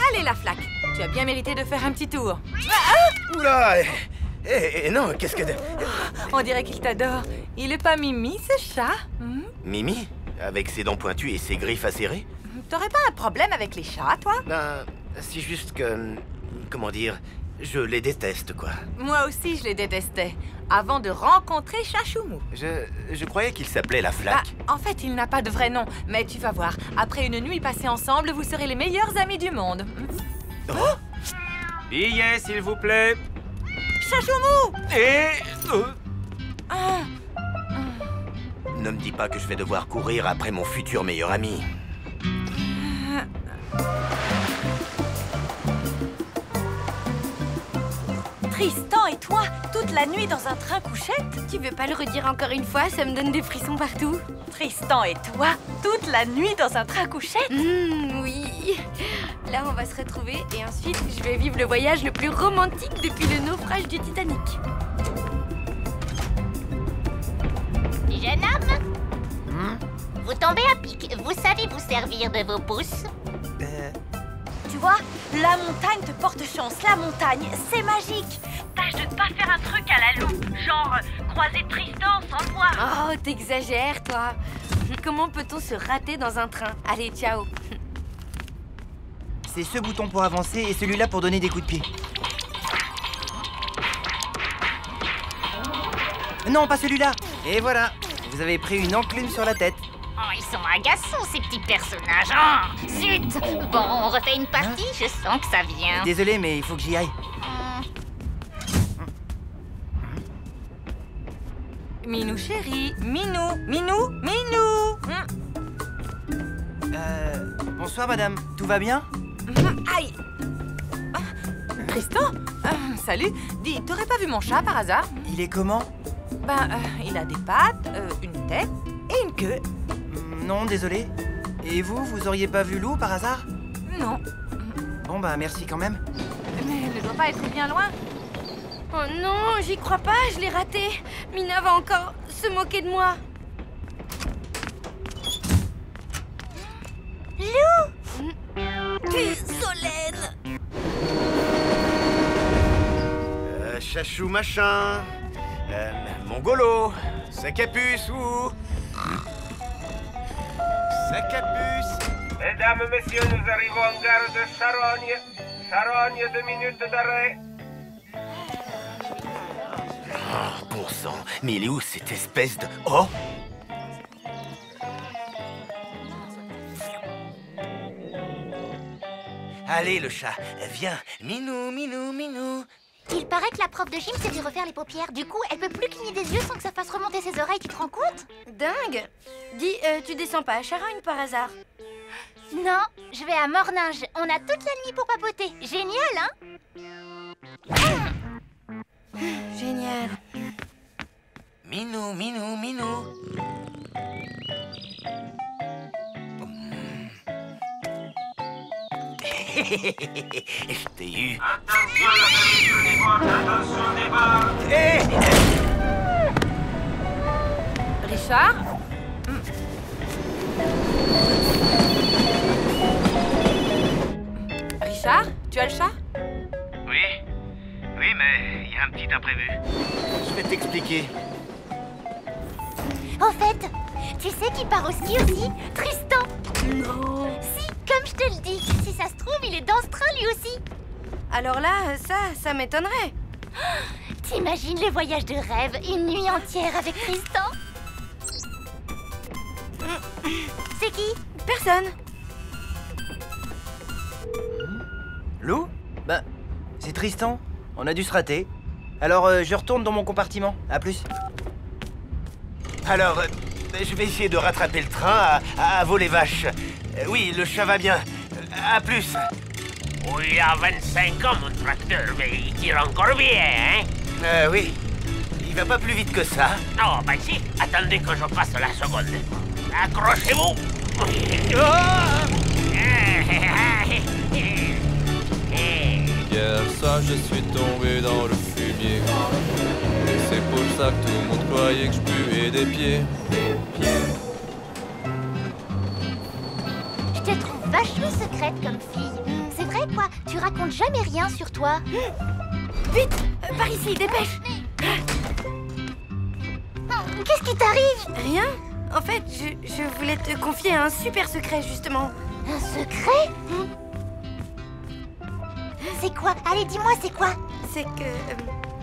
Allez, la flaque. Tu as bien mérité de faire un petit tour. Oula! Non, qu'est-ce que... On dirait qu'il t'adore. Il est pas Mimi, ce chat? Mimi? Avec ses dents pointues et ses griffes acérées? T'aurais pas un problème avec les chats, toi? Ben, c'est juste que... Comment dire? Je les déteste, quoi. Moi aussi, je les détestais. Avant de rencontrer Chachoumou. Je croyais qu'il s'appelait la flaque. Bah, en fait, il n'a pas de vrai nom. Mais tu vas voir, après une nuit passée ensemble, vous serez les meilleurs amis du monde. Billets, s'il vous plaît. Chachoumou! Ne me dis pas que je vais devoir courir après mon futur meilleur ami. Tristan et toi, toute la nuit dans un train couchette? Tu veux pas le redire encore une fois? Ça me donne des frissons partout. Tristan et toi, toute la nuit dans un train couchette? Oui. Là, on va se retrouver et ensuite, je vais vivre le voyage le plus romantique depuis le naufrage du Titanic. Jeune homme, vous tombez à pic. Vous savez vous servir de vos pouces? Tu vois, la montagne te porte chance. La montagne, c'est magique. Tâche de pas faire un truc à la loupe. Genre, croiser Tristan sans le voir. Oh, t'exagères, toi. Comment peut-on se rater dans un train? Allez, ciao. C'est ce bouton pour avancer et celui-là pour donner des coups de pied. Non, pas celui-là. Et voilà, vous avez pris une enclume sur la tête. Oh, ils sont agaçants, ces petits personnages. Oh, zut! Bon, on refait une partie, je sens que ça vient. Désolé, mais il faut que j'y aille. Minou chéri, Minou, Minou, Minou. Bonsoir, madame. Tout va bien? Aïe. Tristan? Salut. Dis, t'aurais pas vu mon chat par hasard? Il est comment? Ben, il a des pattes, une tête et une queue. Non, désolé. Et vous auriez pas vu Lou par hasard? Non. Bon bah merci quand même. Mais elle ne doit pas être bien loin. Oh non, j'y crois pas, je l'ai raté. Mina va encore se moquer de moi. Lou! Solène! Chachou machin. Mongolo. Sac à puce ou... Sac à puce. Mesdames, messieurs, nous arrivons en gare de Charogne. Charogne, 2 minutes d'arrêt. Oh, bon sang. Mais il est où cette espèce de... Oh! Allez, le chat, viens. Minou, minou, minou. Il paraît que la prof de gym s'est fait refaire les paupières. Du coup, elle peut plus cligner des yeux sans que ça fasse remonter ses oreilles. Tu te rends compte? Dingue! Dis, tu descends pas à Charogne par hasard? Non, je vais à Morninge. On a toute la nuit pour papoter. Génial, hein? Génial. Minou, minou, minou. Je t'ai eu. Attention des bords. Richard? Richard, tu as le chat? Oui, mais il y a un petit imprévu. Je vais t'expliquer. Au fait, tu sais qui part au ski aussi? Tristan. Non. Si, comme je te le dis. Si ça se trouve, il est dans ce train lui aussi. Alors là, ça m'étonnerait. T'imagines le voyage de rêve, une nuit entière avec Tristan? C'est qui? Personne. Lou? Bah, c'est Tristan. On a dû se rater. Alors, je retourne dans mon compartiment. À plus. Alors, je vais essayer de rattraper le train à voler vache. Oui, le chat va bien. À plus. Oui, à 25 ans, mon tracteur, mais il tire encore bien, hein? Oui. Il va pas plus vite que ça. Oh, bah si. Attendez que je passe la seconde. Accrochez-vous. Hier soir je suis tombé dans le fumier. Et c'est pour ça que tout le monde croyait que je puais des pieds. Je te trouve vachement secrète comme fille. C'est vrai quoi, tu racontes jamais rien sur toi. Vite, par ici, dépêche. Qu'est-ce qui t'arrive? Rien. En fait, je voulais te confier un super secret, justement. Un secret? C'est quoi? Allez, dis-moi, c'est quoi? C'est que...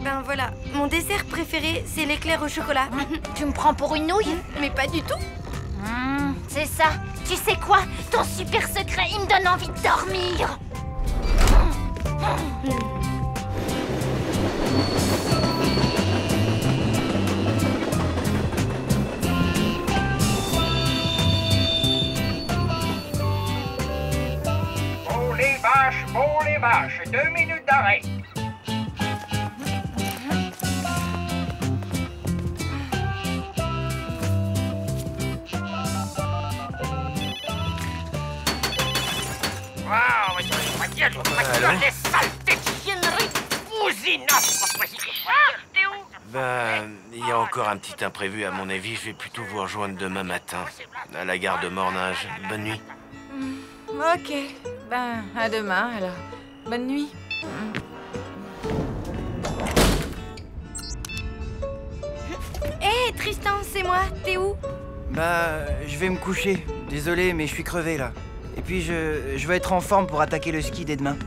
ben voilà, mon dessert préféré, c'est l'éclair au chocolat. Tu me prends pour une nouille? Mais pas du tout. C'est ça. Tu sais quoi? Ton super secret, il me donne envie de dormir. Bon les vaches, 2 minutes d'arrêt. Wow, les saletés de chiennerie. T'es où? Ben, il y a encore un petit imprévu à mon avis. Je vais plutôt vous rejoindre demain matin à la gare de Morninge. Bonne nuit. Ok. Ben, à demain, alors. Bonne nuit. Hé, Tristan, c'est moi. T'es où? Bah, je vais me coucher. Désolé, mais je suis crevé, là. Et puis, je vais être en forme pour attaquer le ski dès demain.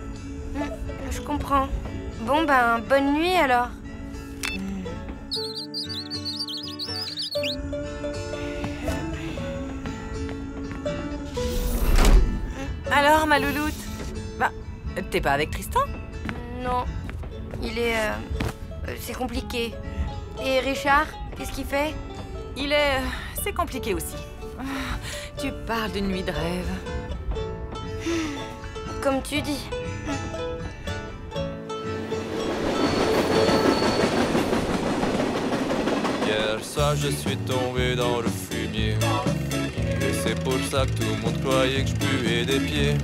Je comprends. Bon, ben, bonne nuit, alors. Alors, ma louloute? Bah, t'es pas avec Tristan? Non. Il est... c'est compliqué. Et Richard, qu'est-ce qu'il fait? Il est... c'est compliqué aussi. Tu parles d'une nuit de rêve. Comme tu dis. Hier soir je suis tombé dans le fumier. Et c'est pour ça que tout le monde croyait que je puais des pieds.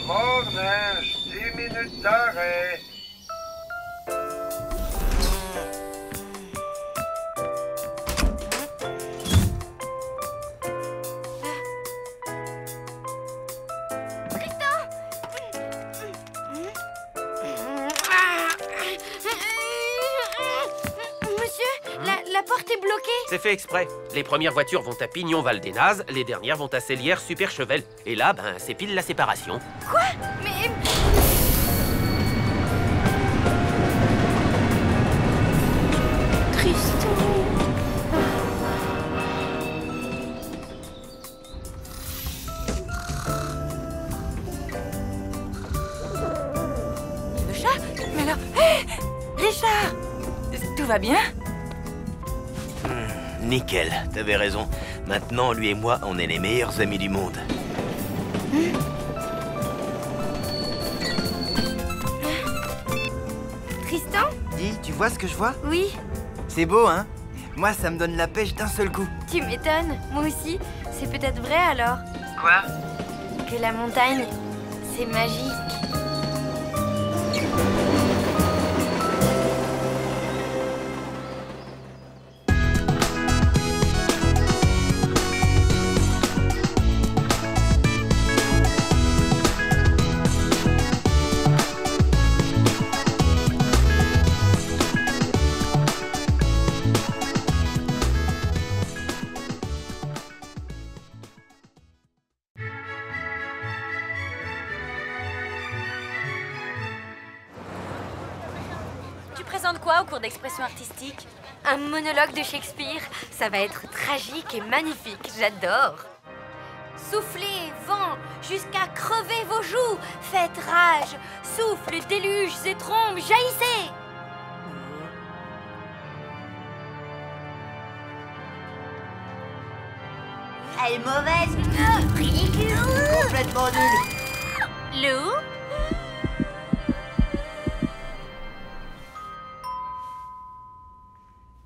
Mort-neige, 10 minutes d'arrêt. La porte est bloquée. C'est fait exprès. Les premières voitures vont à Pignon-Val-des-Nazes, les dernières vont à Célière-Super-Chevel. Et là, ben, c'est pile la séparation. Quoi? Mais... Tristan. Le chat? Mais alors... Hé! Richard! Tout va bien? Nickel, t'avais raison. Maintenant, lui et moi, on est les meilleurs amis du monde. Tristan? Dis, tu vois ce que je vois? Oui. C'est beau, hein? Moi, ça me donne la pêche d'un seul coup. Tu m'étonnes, moi aussi. C'est peut-être vrai alors. Quoi? Que la montagne, c'est magique. Tu présentes quoi au cours d'expression artistique? Un monologue de Shakespeare. Ça va être tragique et magnifique. J'adore. Soufflez, vent, jusqu'à crever vos joues. Faites rage. Souffle, déluge et trombes, jaillissez. Elle est mauvaise. Ridicule. Complètement nulle. Lou?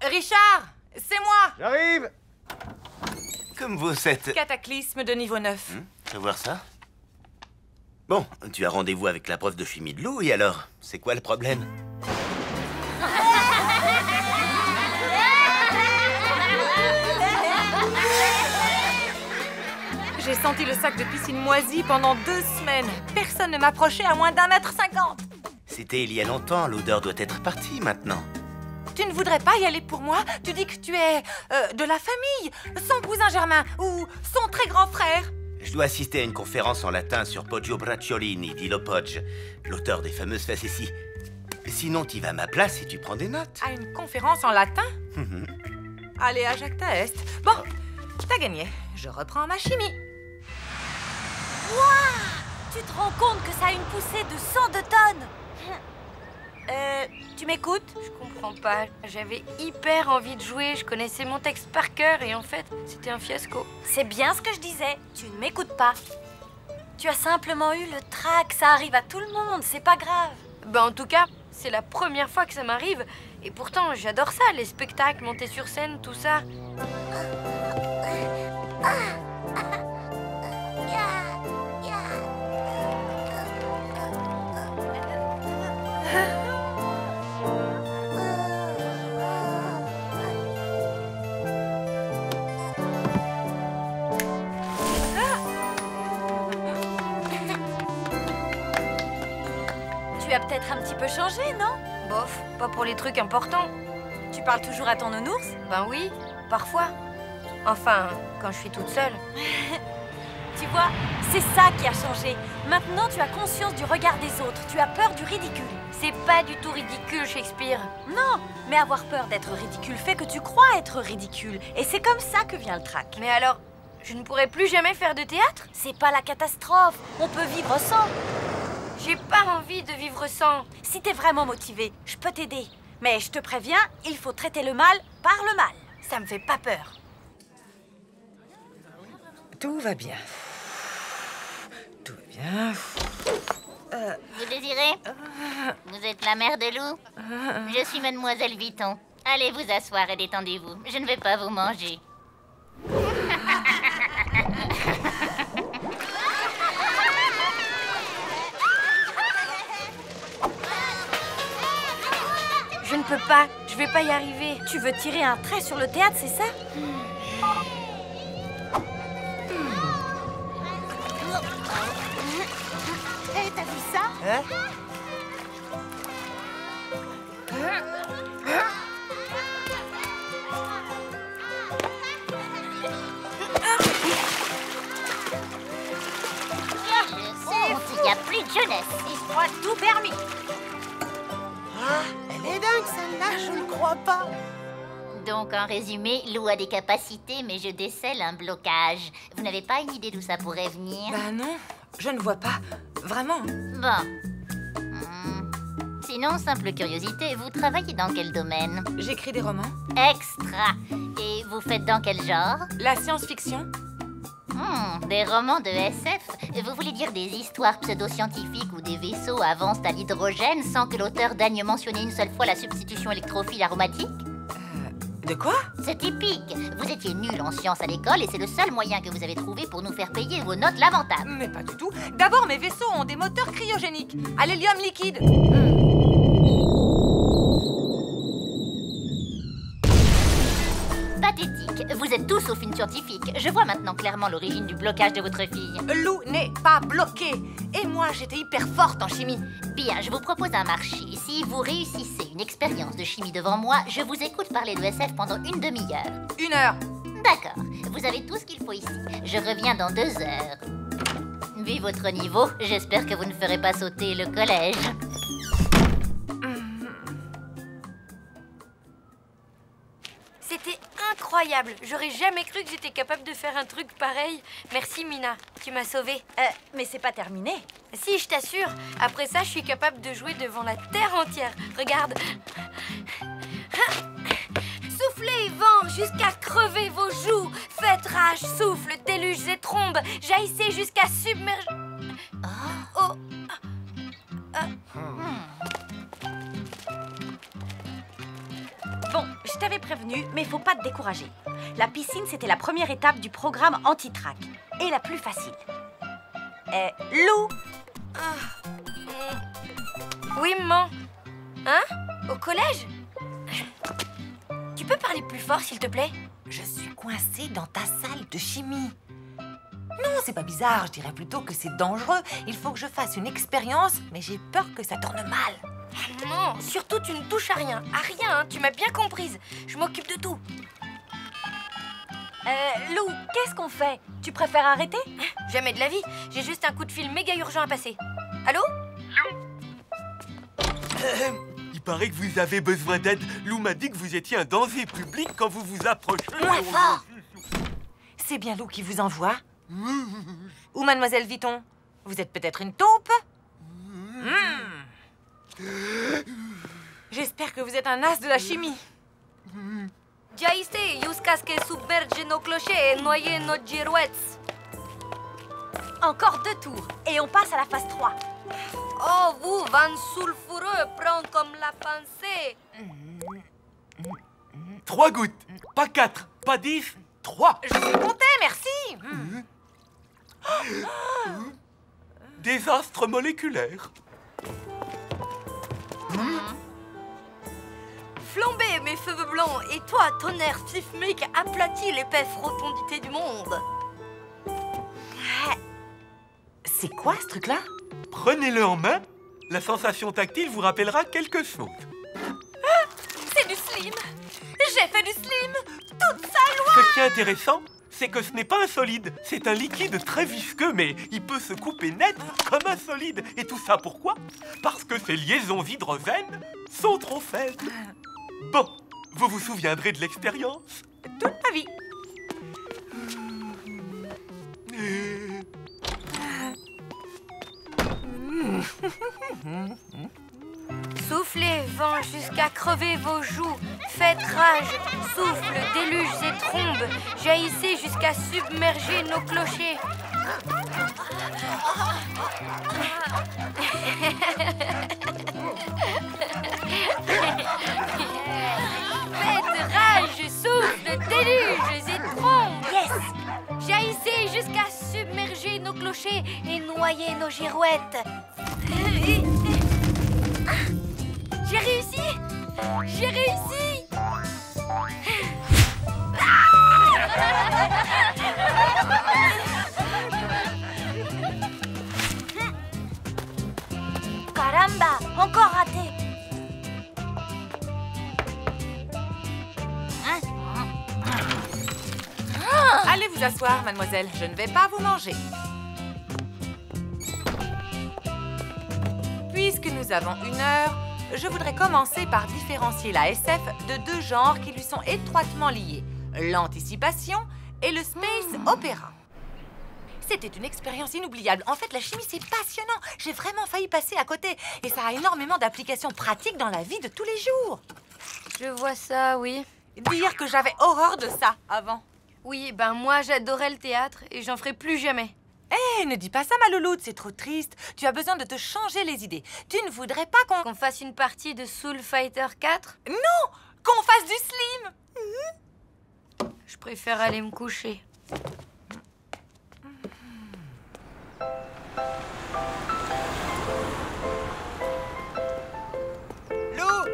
Richard! C'est moi! J'arrive! Comme vous êtes... Cataclysme de niveau 9. Je veux voir ça. Bon, tu as rendez-vous avec la prof de chimie de Lou, et alors? C'est quoi le problème? J'ai senti le sac de piscine moisi pendant 2 semaines. Personne ne m'approchait à moins d'1,50 m. C'était il y a longtemps, l'odeur doit être partie maintenant. Tu ne voudrais pas y aller pour moi? Tu dis que tu es de la famille, son cousin germain ou son très grand frère. Je dois assister à une conférence en latin sur Poggio Bracciolini d'Ilo Poggio, l'auteur des fameuses facéties. Sinon, tu vas à ma place et tu prends des notes. À une conférence en latin? Allez, à Jacta Est. Bon, t'as gagné. Je reprends ma chimie. Waouh! Tu te rends compte que ça a une poussée de 102 tonnes? Tu m'écoutes? Je comprends pas. J'avais hyper envie de jouer. Je connaissais mon texte par cœur et en fait, c'était un fiasco. C'est bien ce que je disais. Tu ne m'écoutes pas. Tu as simplement eu le trac. Ça arrive à tout le monde. C'est pas grave. Bah en tout cas, c'est la première fois que ça m'arrive. Et pourtant, j'adore ça, les spectacles, monter sur scène, tout ça. Tu as peut-être un petit peu changé, non? Bof, pas pour les trucs importants. Tu parles toujours à ton nounours? Ben oui, parfois. Enfin, quand je suis toute seule. Tu vois, c'est ça qui a changé. Maintenant, tu as conscience du regard des autres. Tu as peur du ridicule. C'est pas du tout ridicule, Shakespeare. Non, mais avoir peur d'être ridicule fait que tu crois être ridicule. Et c'est comme ça que vient le trac. Mais alors, je ne pourrai plus jamais faire de théâtre? C'est pas la catastrophe. On peut vivre sans. J'ai pas envie de vivre sans. Si t'es vraiment motivé, je peux t'aider. Mais je te préviens, il faut traiter le mal par le mal. Ça me fait pas peur. Tout va bien. Tout va bien. Vous désirez? Vous êtes la mère de Lou? Je suis Mademoiselle Vuitton. Allez vous asseoir et détendez-vous. Je ne vais pas vous manger. Je ne peux pas, je vais pas y arriver. Tu veux tirer un trait sur le théâtre, c'est ça? Hé, t'as vu ça? Hein? Il n'y a plus de jeunesse. Il sera tout permis. Ah, elle est dingue celle-là, je ne crois pas. Donc, en résumé, Lou a des capacités, mais je décèle un blocage. Vous n'avez pas une idée d'où ça pourrait venir? Bah non, je ne vois pas. Vraiment. Bon. Sinon, simple curiosité, vous travaillez dans quel domaine? J'écris des romans. Extra. Et vous faites dans quel genre? La science-fiction. Des romans de SF? Vous voulez dire des histoires pseudo-scientifiques où des vaisseaux avancent à l'hydrogène sans que l'auteur daigne mentionner une seule fois la substitution électrophile aromatique? De quoi? C'est typique. Vous étiez nul en sciences à l'école et c'est le seul moyen que vous avez trouvé pour nous faire payer vos notes lamentables. Mais pas du tout. D'abord, mes vaisseaux ont des moteurs cryogéniques, à l'hélium liquide. Pathétique. Vous êtes tous sauf une scientifique. Je vois maintenant clairement l'origine du blocage de votre fille. Lou n'est pas bloquée. Et moi, j'étais hyper forte en chimie. Bien, je vous propose un marché. Si vous réussissez une expérience de chimie devant moi, je vous écoute parler de SF pendant une demi-heure. 1 heure. D'accord. Vous avez tout ce qu'il faut ici. Je reviens dans 2 heures. Vu votre niveau, j'espère que vous ne ferez pas sauter le collège. C'était incroyable. J'aurais jamais cru que j'étais capable de faire un truc pareil. Merci, Mina. Tu m'as sauvée. Mais c'est pas terminé. Si, je t'assure. Après ça, je suis capable de jouer devant la terre entière. Regarde. Soufflez, vent, jusqu'à crever vos joues. Faites rage, souffle, déluge et trombes. Jaillissez jusqu'à submerger... Oh. Bon, je t'avais prévenu, mais faut pas te décourager. La piscine, c'était la première étape du programme anti-trac. Et la plus facile. Lou! Oui, maman. Hein? Au collège? Tu peux parler plus fort, s'il te plaît? Je suis coincée dans ta salle de chimie. Non, c'est pas bizarre, je dirais plutôt que c'est dangereux. Il faut que je fasse une expérience, mais j'ai peur que ça tourne mal. Non, surtout tu ne touches à rien. À rien, hein, tu m'as bien comprise. Je m'occupe de tout. Lou, qu'est-ce qu'on fait? Tu préfères arrêter? Jamais de la vie. J'ai juste un coup de fil méga urgent à passer. Allô? Il paraît que vous avez besoin d'aide. Lou m'a dit que vous étiez un danger public quand vous vous approchez. Moins fort! C'est bien Lou qui vous envoie? Ou Mademoiselle Vuitton? Vous êtes peut-être une taupe? J'espère que vous êtes un as de la chimie. Jaiste, jusqu'à ce que submerge nos clochers et noyer nos girouettes. Encore 2 tours, et on passe à la phase 3. Oh, vous, vent sulfureux, prends comme la pensée. 3 gouttes, pas 4, pas 10, 3. Je vais compter, merci. Désastre moléculaire. Flambez, mes cheveux blancs, et toi, tonnerre sismique, aplatis l'épaisse rotondité du monde. C'est quoi ce truc-là? Prenez-le en main. La sensation tactile vous rappellera quelque chose. C'est du slim. J'ai fait du slim. Toute sa loi. Ce qui est intéressant, c'est que ce n'est pas un solide. C'est un liquide très visqueux, mais il peut se couper net comme un solide. Et tout ça pourquoi? Parce que ces liaisons hydrogènes sont trop faibles. Bon, vous vous souviendrez de l'expérience? Toute ma vie. Soufflez, vent, jusqu'à crever vos joues. Faites rage, souffle, déluge et trombes. Jaillissez jusqu'à submerger nos clochers. nos girouettes. J'ai réussi! J'ai réussi! Caramba, encore raté. Allez vous asseoir, mademoiselle. Je ne vais pas vous manger. Puisque nous avons 1 heure, je voudrais commencer par différencier la SF de 2 genres qui lui sont étroitement liés. L'anticipation et le space opéra. C'était une expérience inoubliable. En fait, la chimie, c'est passionnant. J'ai vraiment failli passer à côté. Et ça a énormément d'applications pratiques dans la vie de tous les jours. Je vois ça, oui. Dire que j'avais horreur de ça avant. Oui, ben moi, j'adorais le théâtre et j'en ferai plus jamais. Hé, ne dis pas ça, ma louloute, c'est trop triste. Tu as besoin de te changer les idées. Tu ne voudrais pas qu'on fasse une partie de Soul Fighter 4? Non, qu'on fasse du slim. Je préfère aller me coucher. Lou!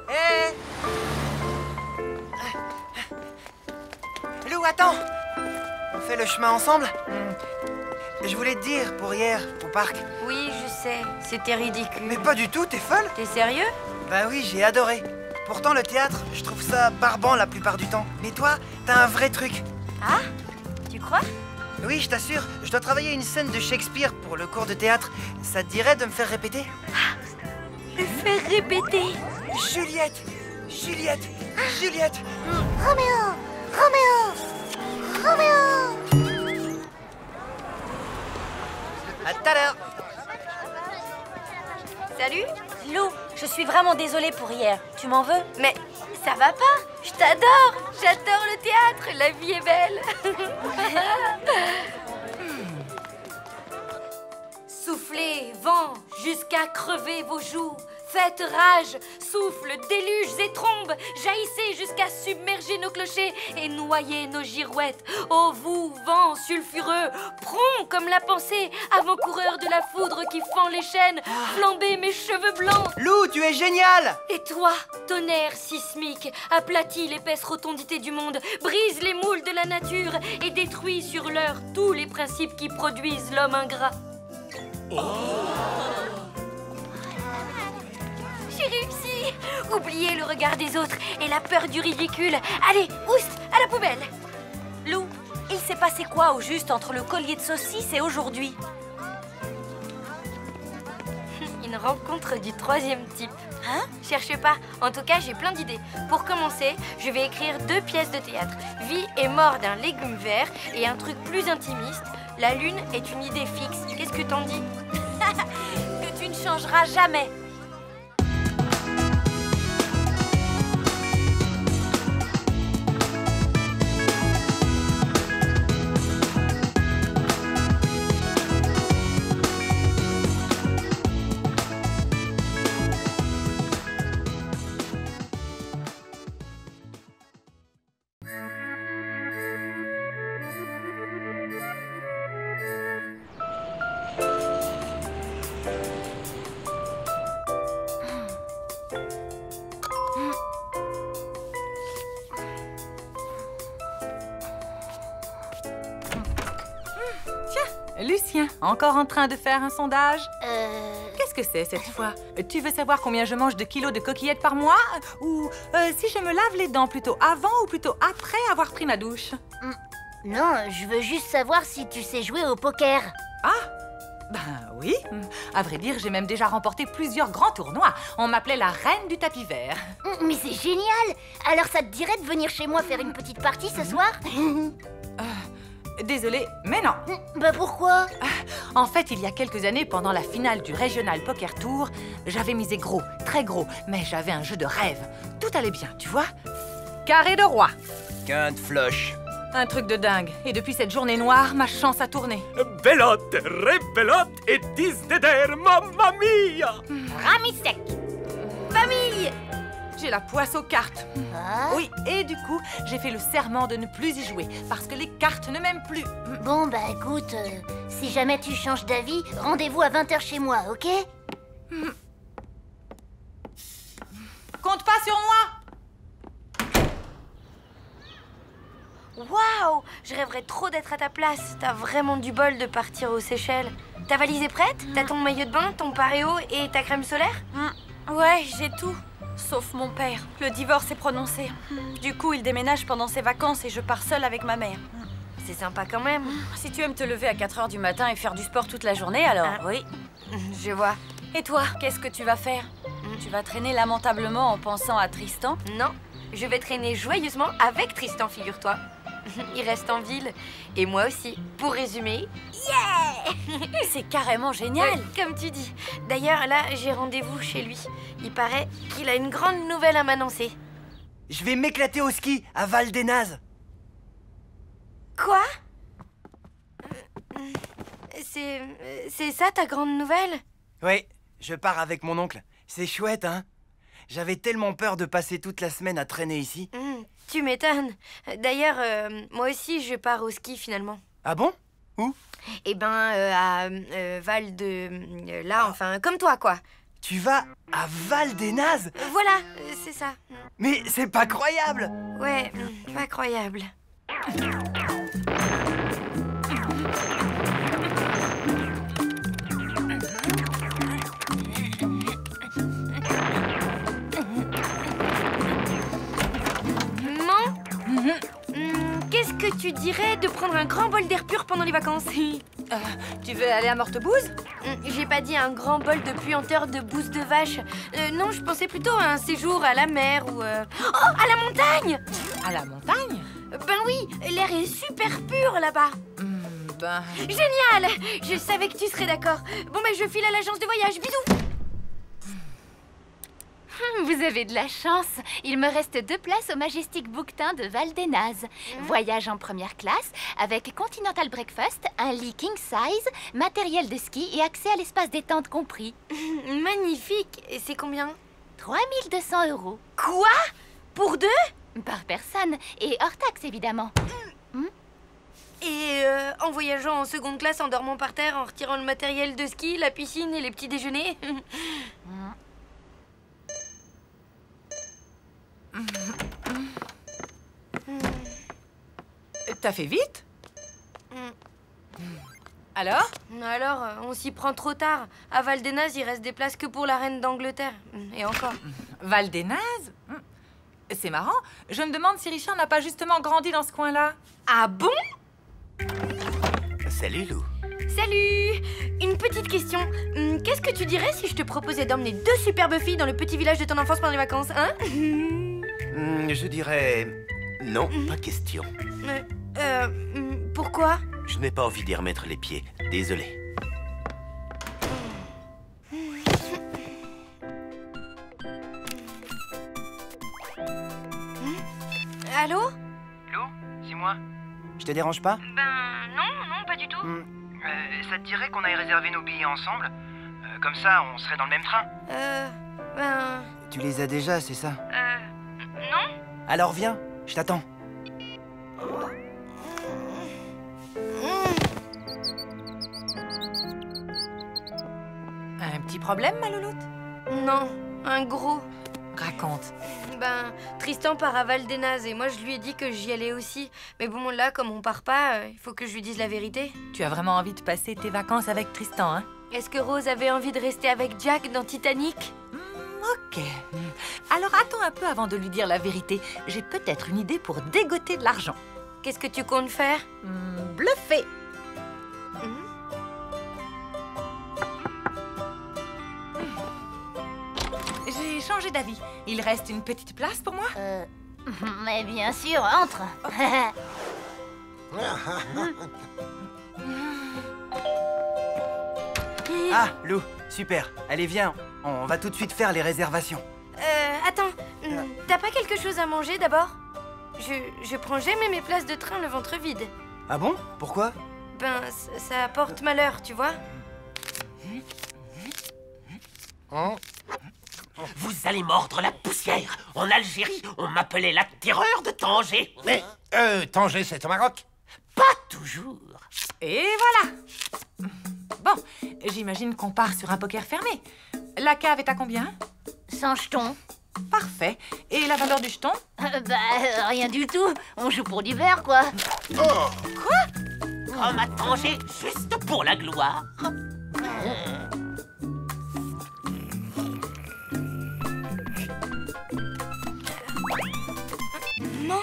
Hé! Lou, attends! On fait le chemin ensemble? Je voulais te dire, pour hier, au parc. Oui, je sais. C'était ridicule. Mais pas du tout, t'es folle? T'es sérieux? Bah oui, j'ai adoré. Pourtant, le théâtre, je trouve ça barbant la plupart du temps. Mais toi, t'as un vrai truc. Ah? Tu crois? Oui, je t'assure. Je dois travailler une scène de Shakespeare pour le cours de théâtre. Ça te dirait de me faire répéter? Me faire répéter? Juliette! Juliette! Juliette! Roméo! Roméo! Roméo! À tout à l'heure! Salut? Lou, je suis vraiment désolée pour hier. Tu m'en veux? Mais ça va pas? Je t'adore! J'adore le théâtre! La vie est belle! Soufflez, vent, jusqu'à crever vos joues. Faites rage, souffle, déluges et trombes. Jaillissez jusqu'à submerger nos clochers et noyer nos girouettes. Ô vous, vent sulfureux, prompt comme la pensée, avant-coureur de la foudre qui fend les chaînes, flambez mes cheveux blancs. Lou, tu es génial! Et toi, tonnerre sismique, aplatis l'épaisse rotondité du monde, brise les moules de la nature et détruis sur l'heure tous les principes qui produisent l'homme ingrat. J'ai réussi! Oubliez le regard des autres et la peur du ridicule. Allez, oust, à la poubelle! Lou, il s'est passé quoi au juste entre le collier de saucisse et aujourd'hui? Une rencontre du 3e type. Hein? Cherchez pas. En tout cas, j'ai plein d'idées. Pour commencer, je vais écrire 2 pièces de théâtre. Vie et mort d'un légume vert et un truc plus intimiste. La lune est une idée fixe. Qu'est-ce que t'en dis? Que tu ne changeras jamais. Lucien, encore en train de faire un sondage? Qu'est-ce que c'est cette fois? Tu veux savoir combien je mange de kilos de coquillettes par mois? Ou si je me lave les dents plutôt avant ou plutôt après avoir pris ma douche? Non, je veux juste savoir si tu sais jouer au poker. Ah, ben oui. À vrai dire, j'ai même déjà remporté plusieurs grands tournois. On m'appelait la reine du tapis vert. Mais c'est génial! Alors ça te dirait de venir chez moi faire une petite partie ce soir? Désolée, mais non. Bah pourquoi? En fait, il y a quelques années, pendant la finale du Regional Poker Tour, j'avais misé gros, très gros, mais j'avais un jeu de rêve. Tout allait bien, tu vois? Carré de roi. Quinte floche. Un truc de dingue. Et depuis cette journée noire, ma chance a tourné. Belote, rebelote et disdeder, mamma mia! Rami sec. Famille! j'ai la poisse aux cartes. Ah. Oui, et du coup, j'ai fait le serment de ne plus y jouer, parce que les cartes ne m'aiment plus. Bon, bah écoute, si jamais tu changes d'avis, rendez-vous à 20h chez moi, ok? Compte pas sur moi! Waouh! Je rêverais trop d'être à ta place. T'as vraiment du bol de partir aux Seychelles. Ta valise est prête? T'as ton maillot de bain, ton paréo et ta crème solaire? Ouais, j'ai tout. Sauf mon père. Le divorce est prononcé. Du coup, il déménage pendant ses vacances et je pars seule avec ma mère. C'est sympa quand même. Si tu aimes te lever à 4h du matin et faire du sport toute la journée, alors oui. Je vois. Et toi, qu'est-ce que tu vas faire? Tu vas traîner lamentablement en pensant à Tristan? Non, je vais traîner joyeusement avec Tristan, figure-toi. Il reste en ville. Et moi aussi. Pour résumer, yeah! C'est carrément génial! Comme tu dis. D'ailleurs, là, j'ai rendez-vous chez lui. Il paraît qu'il a une grande nouvelle à m'annoncer. Je vais m'éclater au ski à Val des Nazes. Quoi? C'est ça ta grande nouvelle? Oui, je pars avec mon oncle. C'est chouette, hein? J'avais tellement peur de passer toute la semaine à traîner ici. Tu m'étonnes. D'ailleurs, moi aussi, je pars au ski finalement. Ah bon? Où? Eh ben, à Val de... là, enfin, comme toi, quoi. Tu vas à Val des Nazes? Voilà, c'est ça. Mais c'est pas croyable! Ouais, pas croyable. Qu'est-ce que tu dirais de prendre un grand bol d'air pur pendant les vacances? Tu veux aller à Mortebouse? J'ai pas dit un grand bol de puanteur de bouse de vache. Non, je pensais plutôt à un séjour à la mer ou... Oh, à la montagne! À la montagne? Ben oui, l'air est super pur là-bas. Génial! Je savais que tu serais d'accord. Bon, ben je file à l'agence de voyage. Bisous! Vous avez de la chance. Il me reste 2 places au Majestic Bouquetin de Val des Nazes. Voyage en première classe avec Continental Breakfast, un lit king size, matériel de ski et accès à l'espace détente compris. Magnifique. Et c'est combien? 3200 €. Quoi? Pour 2? Par personne. Et hors taxe, évidemment. Et en voyageant en seconde classe, en dormant par terre, en retirant le matériel de ski, la piscine et les petits déjeuners? T'as fait vite? Alors? Alors, on s'y prend trop tard. À Val des Nazes, il reste des places que pour la reine d'Angleterre. Et encore. Val des Nazes? C'est marrant. Je me demande si Richard n'a pas justement grandi dans ce coin-là. Ah bon? Salut, Lou. Salut! Une petite question. Qu'est-ce que tu dirais si je te proposais d'emmener 2 superbes filles dans le petit village de ton enfance pendant les vacances, hein? Je dirais... non, pas question. Pourquoi? Je n'ai pas envie d'y remettre les pieds. Désolé. Allô? Lou, c'est moi. Je te dérange pas? Non, pas du tout. Ça te dirait qu'on aille réserver nos billets ensemble? Comme ça, on serait dans le même train. Tu les as déjà, c'est ça? Non. Alors viens, je t'attends. Un petit problème, ma louloute? Non, un gros. Raconte. Tristan part à Val des Nazes et moi je lui ai dit que j'y allais aussi. Mais bon, là, comme on part pas, il faut que je lui dise la vérité. Tu as vraiment envie de passer tes vacances avec Tristan, hein? Est-ce que Rose avait envie de rester avec Jack dans Titanic? Ok. Alors attends un peu avant de lui dire la vérité. J'ai peut-être une idée pour dégoter de l'argent. Qu'est-ce que tu comptes faire? Bluffer. J'ai changé d'avis. Il reste une petite place pour moi? Mais bien sûr, entre. Ah, Lou, super. Allez, viens. On va tout de suite faire les réservations. Attends. T'as pas quelque chose à manger d'abord? Je prends jamais mes places de train le ventre vide. Ah bon? Pourquoi? Ça apporte malheur, tu vois. Vous allez mordre la poussière. En Algérie, on m'appelait la terreur de Tanger. Mais, Tanger, c'est au Maroc? Pas toujours. Et voilà. Bon, j'imagine qu'on part sur un poker fermé. La cave est à combien? 100 jetons. Parfait. Et la valeur du jeton? Rien du tout. On joue pour du verre, quoi. Oh. Quoi? Comme à Tanger, juste pour la gloire. Maman?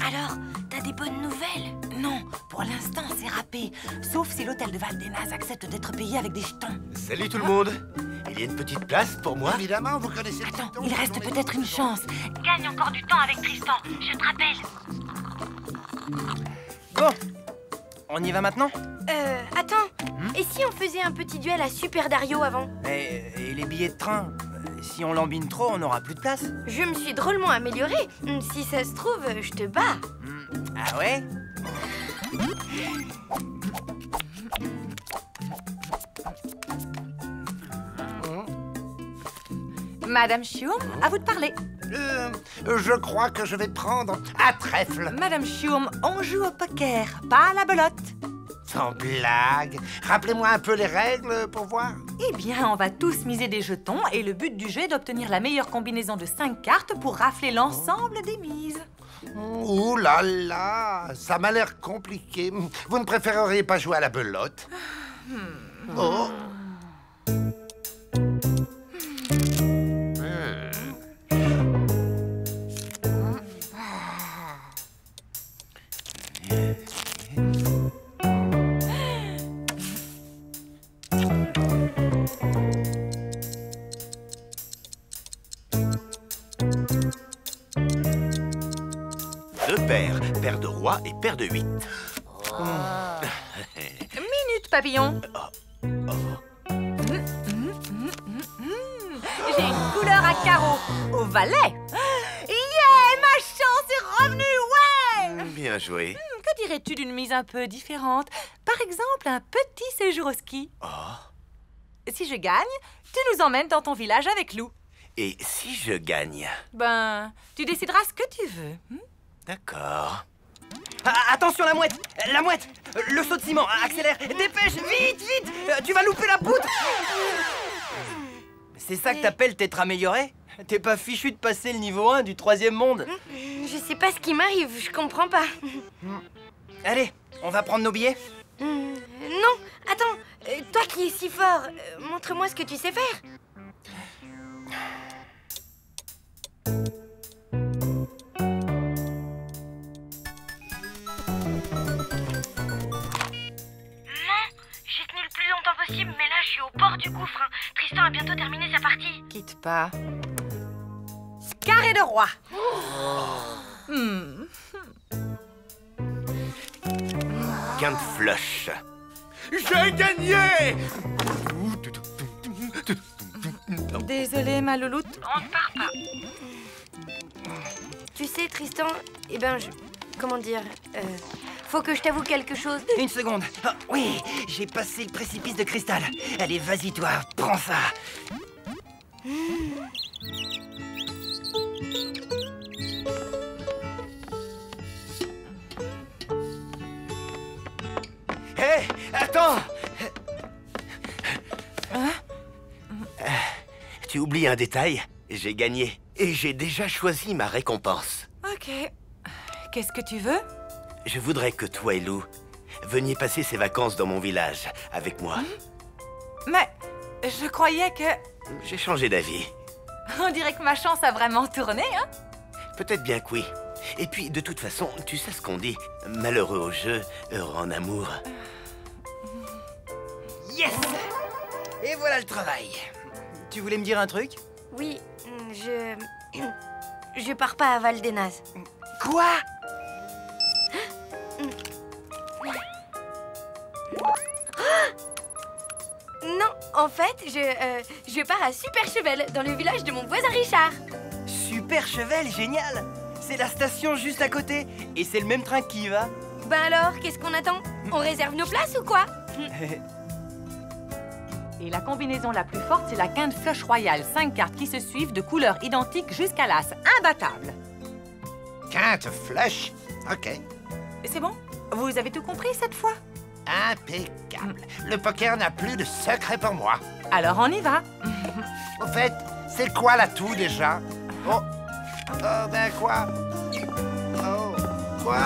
Alors, t'as des bonnes nouvelles? Non, pour l'instant, c'est râpé. Sauf si l'hôtel de Val-des-Naz accepte d'être payé avec des jetons. Salut tout le monde. Il y a une petite place pour moi? Évidemment, vous connaissez... Attends, il reste peut-être une chance. Gagne encore du temps avec Tristan, je te rappelle. Bon, on y va maintenant? Attends. Et si on faisait un petit duel à Super Dario avant? Et les billets de train? Si on lambine trop, on n'aura plus de place. Je me suis drôlement améliorée. Si ça se trouve, je te bats. Ah ouais? Madame Choum, à vous de parler. Je crois que je vais prendre un trèfle. Madame Choum, on joue au poker, pas à la belote. Sans blague. Rappelez-moi un peu les règles pour voir. Eh bien, on va tous miser des jetons et le but du jeu est d'obtenir la meilleure combinaison de 5 cartes pour rafler l'ensemble des mises. Ouh là là, ça m'a l'air compliqué. Vous ne préféreriez pas jouer à la belote? Oh. Deux paires, paire de roi et paire de 8. Minute, papillon. J'ai une couleur à carreaux au valet. Yeah, ma chance est revenue, ouais. Bien joué. Que dirais-tu d'une mise un peu différente? Par exemple, un petit séjour au ski. Si je gagne, tu nous emmènes dans ton village avec Lou. Et si je gagne? Ben, tu décideras ce que tu veux. D'accord. Ah, attention, la mouette! La mouette! Le saut de ciment, accélère! Dépêche! Vite, vite! Tu vas louper la poutre! C'est ça que t'appelles t'être amélioré? T'es pas fichu de passer le niveau 1 du 3e monde? Je sais pas ce qui m'arrive, je comprends pas. Allez, on va prendre nos billets? Non, attends, toi qui es si fort, montre-moi ce que tu sais faire. Possible, mais là je suis au bord du gouffre. Tristan a bientôt terminé sa partie. Quitte pas. Carré de roi. Quinte flush. J'ai gagné! Désolée, ma louloute. On ne part pas. Tu sais, Tristan, eh ben, comment dire, faut que je t'avoue quelque chose. Une seconde. Ah, oui, j'ai passé le précipice de cristal. Allez, vas-y, toi, prends ça. Hé, attends! Tu oublies un détail? J'ai gagné. Et j'ai déjà choisi ma récompense. Ok. Qu'est-ce que tu veux? Je voudrais que toi et Lou veniez passer ces vacances dans mon village avec moi. Mais je croyais que... J'ai changé d'avis. On dirait que ma chance a vraiment tourné, hein? Peut-être bien que oui. Et puis, de toute façon, tu sais ce qu'on dit. Malheureux au jeu, heureux en amour. Yes! Et voilà le travail. Tu voulais me dire un truc? Oui, je pars pas à Val-des-Naz. Quoi? Non, en fait, je pars à Super Chevel, dans le village de mon voisin Richard. Super Chevel, génial! C'est la station juste à côté. Et c'est le même train qui y va. Ben alors, qu'est-ce qu'on attend? On réserve nos places ou quoi? Et la combinaison la plus forte, c'est la quinte flush royale. 5 cartes qui se suivent de couleurs identiques jusqu'à l'as. Imbattable. Quinte flush? Ok. C'est bon? Vous avez tout compris cette fois? Impeccable. Le poker n'a plus de secret pour moi. Alors on y va. Au fait, c'est quoi l'atout déjà? Oh, ben quoi? Oh, quoi?